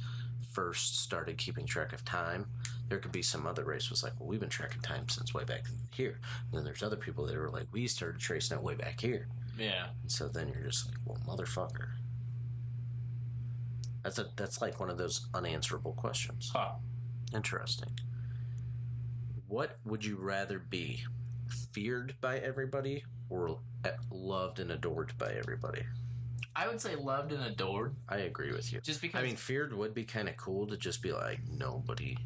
first started keeping track of time, there could be some other race was like, well, we've been tracking time since way back here. And then there's other people that were like, we started tracing it way back here. Yeah. And so then you're just like, well, motherfucker. That's like one of those unanswerable questions. Huh. Interesting. What would you rather be? Feared by everybody or loved and adored by everybody? I would say loved and adored. I agree with you. Just because... I mean, feared would be kind of cool to just be like, nobody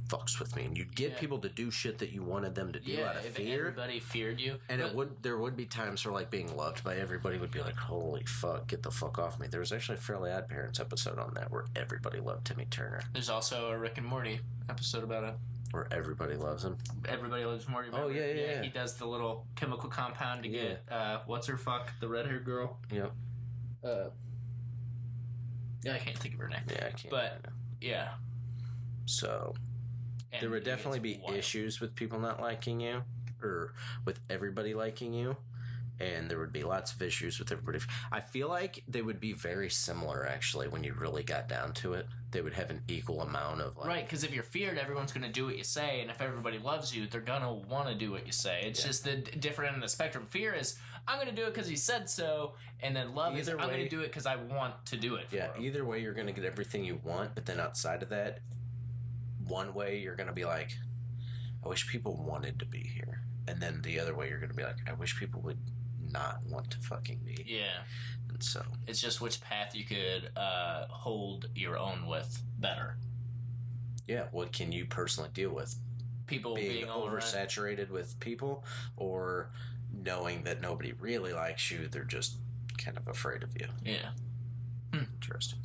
fucks with me. And you'd get people to do shit that you wanted them to do out of fear. Everybody feared you. And there would be times where like being loved by everybody would be like, holy fuck, get the fuck off me. There was actually a Fairly Odd Parents episode on that where everybody loved Timmy Turner. There's also a Rick and Morty episode about it. Where everybody loves him. Everybody loves Morty. Remember? Oh, yeah. He does the little chemical compound to get, what's her fuck? The red-haired girl? Yep. Yeah, I can't think of her name. Yeah, I can't. But, yeah. So... There would definitely be issues with people not liking you, or with everybody liking you, and there would be lots of issues with everybody. I feel like they would be very similar, actually, when you really got down to it. They would have an equal amount of, like... Right, because if you're feared, everyone's going to do what you say, and if everybody loves you, they're going to want to do what you say. It's just the different end of the spectrum. Fear is, I'm going to do it because he said so, and then love is, I'm going to do it because I want to do it for him. Either way, you're going to get everything you want, but then outside of that... One way you're going to be like, I wish people wanted to be here. And then the other way you're going to be like, I wish people would not want to fucking be. Yeah. And so. It's just which path you could hold your own with better. Yeah. What can you personally deal with? People being oversaturated with people, or knowing that nobody really likes you, they're just kind of afraid of you. Yeah. Interesting.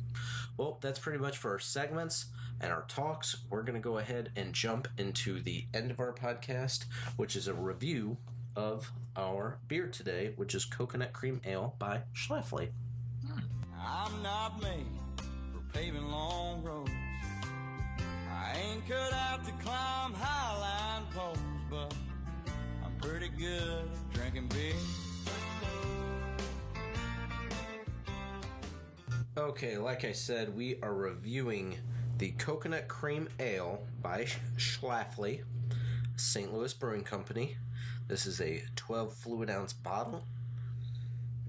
Well, that's pretty much for our segments and our talks. We're going to go ahead and jump into the end of our podcast, which is a review of our beer today, which is Coconut Creme Ale by Schlafly. I'm not made for paving long roads. I ain't cut out to climb highline poles, but good at drinking beer. Okay, like I said, we are reviewing the Coconut Cream Ale by Schlafly, St. Louis Brewing Company. This is a 12 fluid ounce bottle.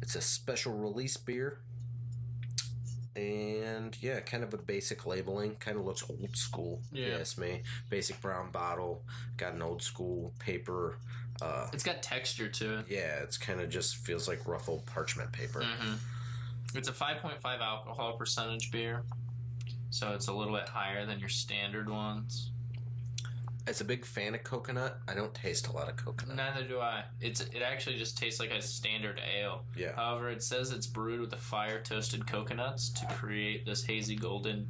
It's a special release beer. And yeah, kind of a basic labeling. Kind of looks old school, if you ask me. Basic brown bottle. Got an old school paper. It's got texture to it. Yeah, it's kind of just feels like ruffled parchment paper. Mm-hmm. It's a 5.5 alcohol percentage beer. So it's a little bit higher than your standard ones. As a big fan of coconut, I don't taste a lot of coconut. Neither do I. It actually just tastes like a standard ale. Yeah. However, it says it's brewed with the fire-toasted coconuts to create this hazy golden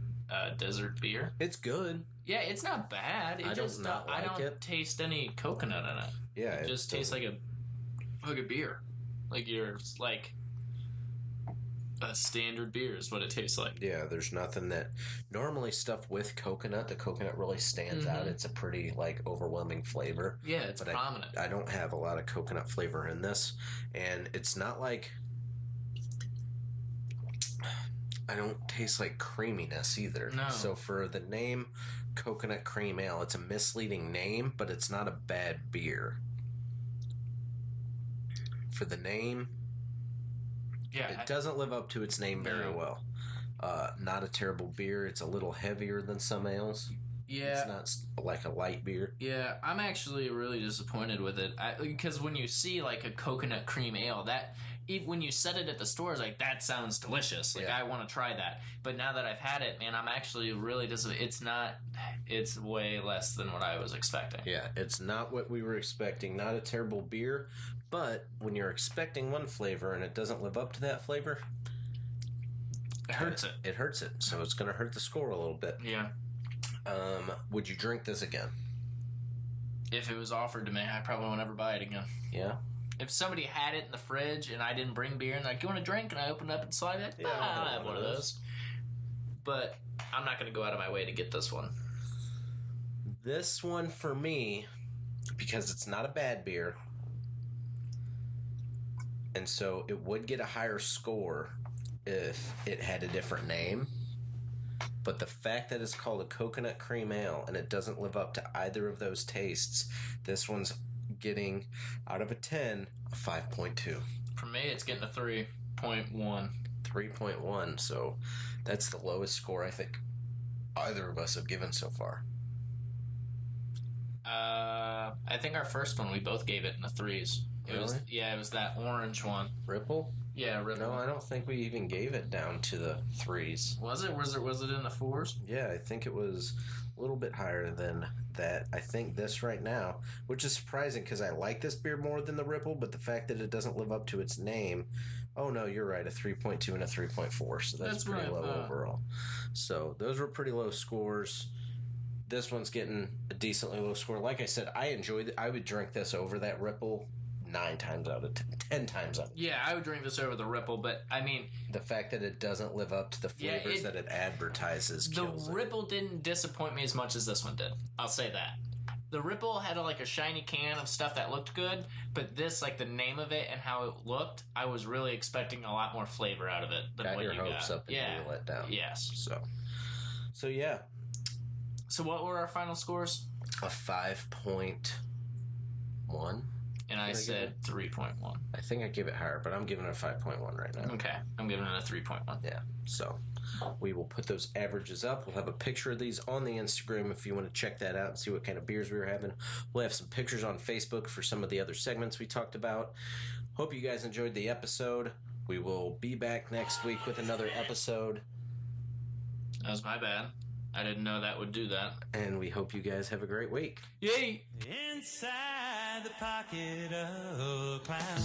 desert beer. It's good. Yeah, it's not bad. I don't taste any coconut in it. Yeah, it just tastes like a beer. Like a standard beer is what it tastes like. Yeah, there's nothing that normally stuff with coconut. The coconut really stands out. It's a pretty overwhelming flavor. Yeah, it's prominent. I don't have a lot of coconut flavor in this, and it's not like I don't taste like creaminess either. No. So for the name Coconut Cream Ale, it's a misleading name, but it's not a bad beer. For the name, it doesn't live up to its name very well. Not a terrible beer. It's a little heavier than some ales. Yeah. It's not like a light beer. Yeah, I'm actually really disappointed with it. Because when you see like a coconut cream ale, when you said it at the store, it's like, that sounds delicious. I want to try that. But now that I've had it, man, I'm actually really disappointed. It's way less than what I was expecting. Yeah, it's not what we were expecting. Not a terrible beer. But when you're expecting one flavor and it doesn't live up to that flavor, it hurts it. It hurts it. So it's going to hurt the score a little bit. Yeah. Would you drink this again? If it was offered to me, I probably won't ever buy it again. Yeah? If somebody had it in the fridge and I didn't bring beer and they're like, you want a drink? And I open it up and slide it? Yeah, I'll have one of those. But I'm not going to go out of my way to get this one. This one for me, because it's not a bad beer, and so it would get a higher score if it had a different name. But the fact that it's called a Coconut Cream Ale and it doesn't live up to either of those tastes, this one's getting, out of a 10, a 5.2. For me, it's getting a 3.1. 3.1, so that's the lowest score I think either of us have given so far. I think our first one, we both gave it in the 3s. Really? It was that orange one. Ripple? Yeah, Ripple. No, I don't think we even gave it down to the 3s. Was it? Was it in the 4s? Yeah, I think it was a little bit higher than that. I think this right now, which is surprising because I like this beer more than the Ripple, but the fact that it doesn't live up to its name, oh no, you're right, a 3.2 and a 3.4, so that's pretty right, low overall. So those were pretty low scores. This one's getting a decently low score. Like I said, I enjoyed it. I would drink this over that Ripple 9 times out of 10 times out of 10. Yeah, I would drink this over the Ripple, but I mean, the fact that it doesn't live up to the flavors that it advertises kills the Ripple didn't disappoint me as much as this one did. I'll say that. The Ripple had a shiny can of stuff that looked good, but this, the name of it and how it looked, I was really expecting a lot more flavor out of it than got what your you hopes got. up and you were let down. Yes. So yeah. So what were our final scores? A 5.1. And I said 3.1. I think I give it higher, but I'm giving it a 5.1 right now. Okay. I'm giving it a 3.1. Yeah. So we will put those averages up. We'll have a picture of these on the Instagram if you want to check that out and see what kind of beers we were having. We'll have some pictures on Facebook for some of the other segments we talked about. Hope you guys enjoyed the episode. We will be back next week with another episode. That was my bad. I didn't know that would do that. And we hope you guys have a great week. Yay! Inside the pocket of a clown.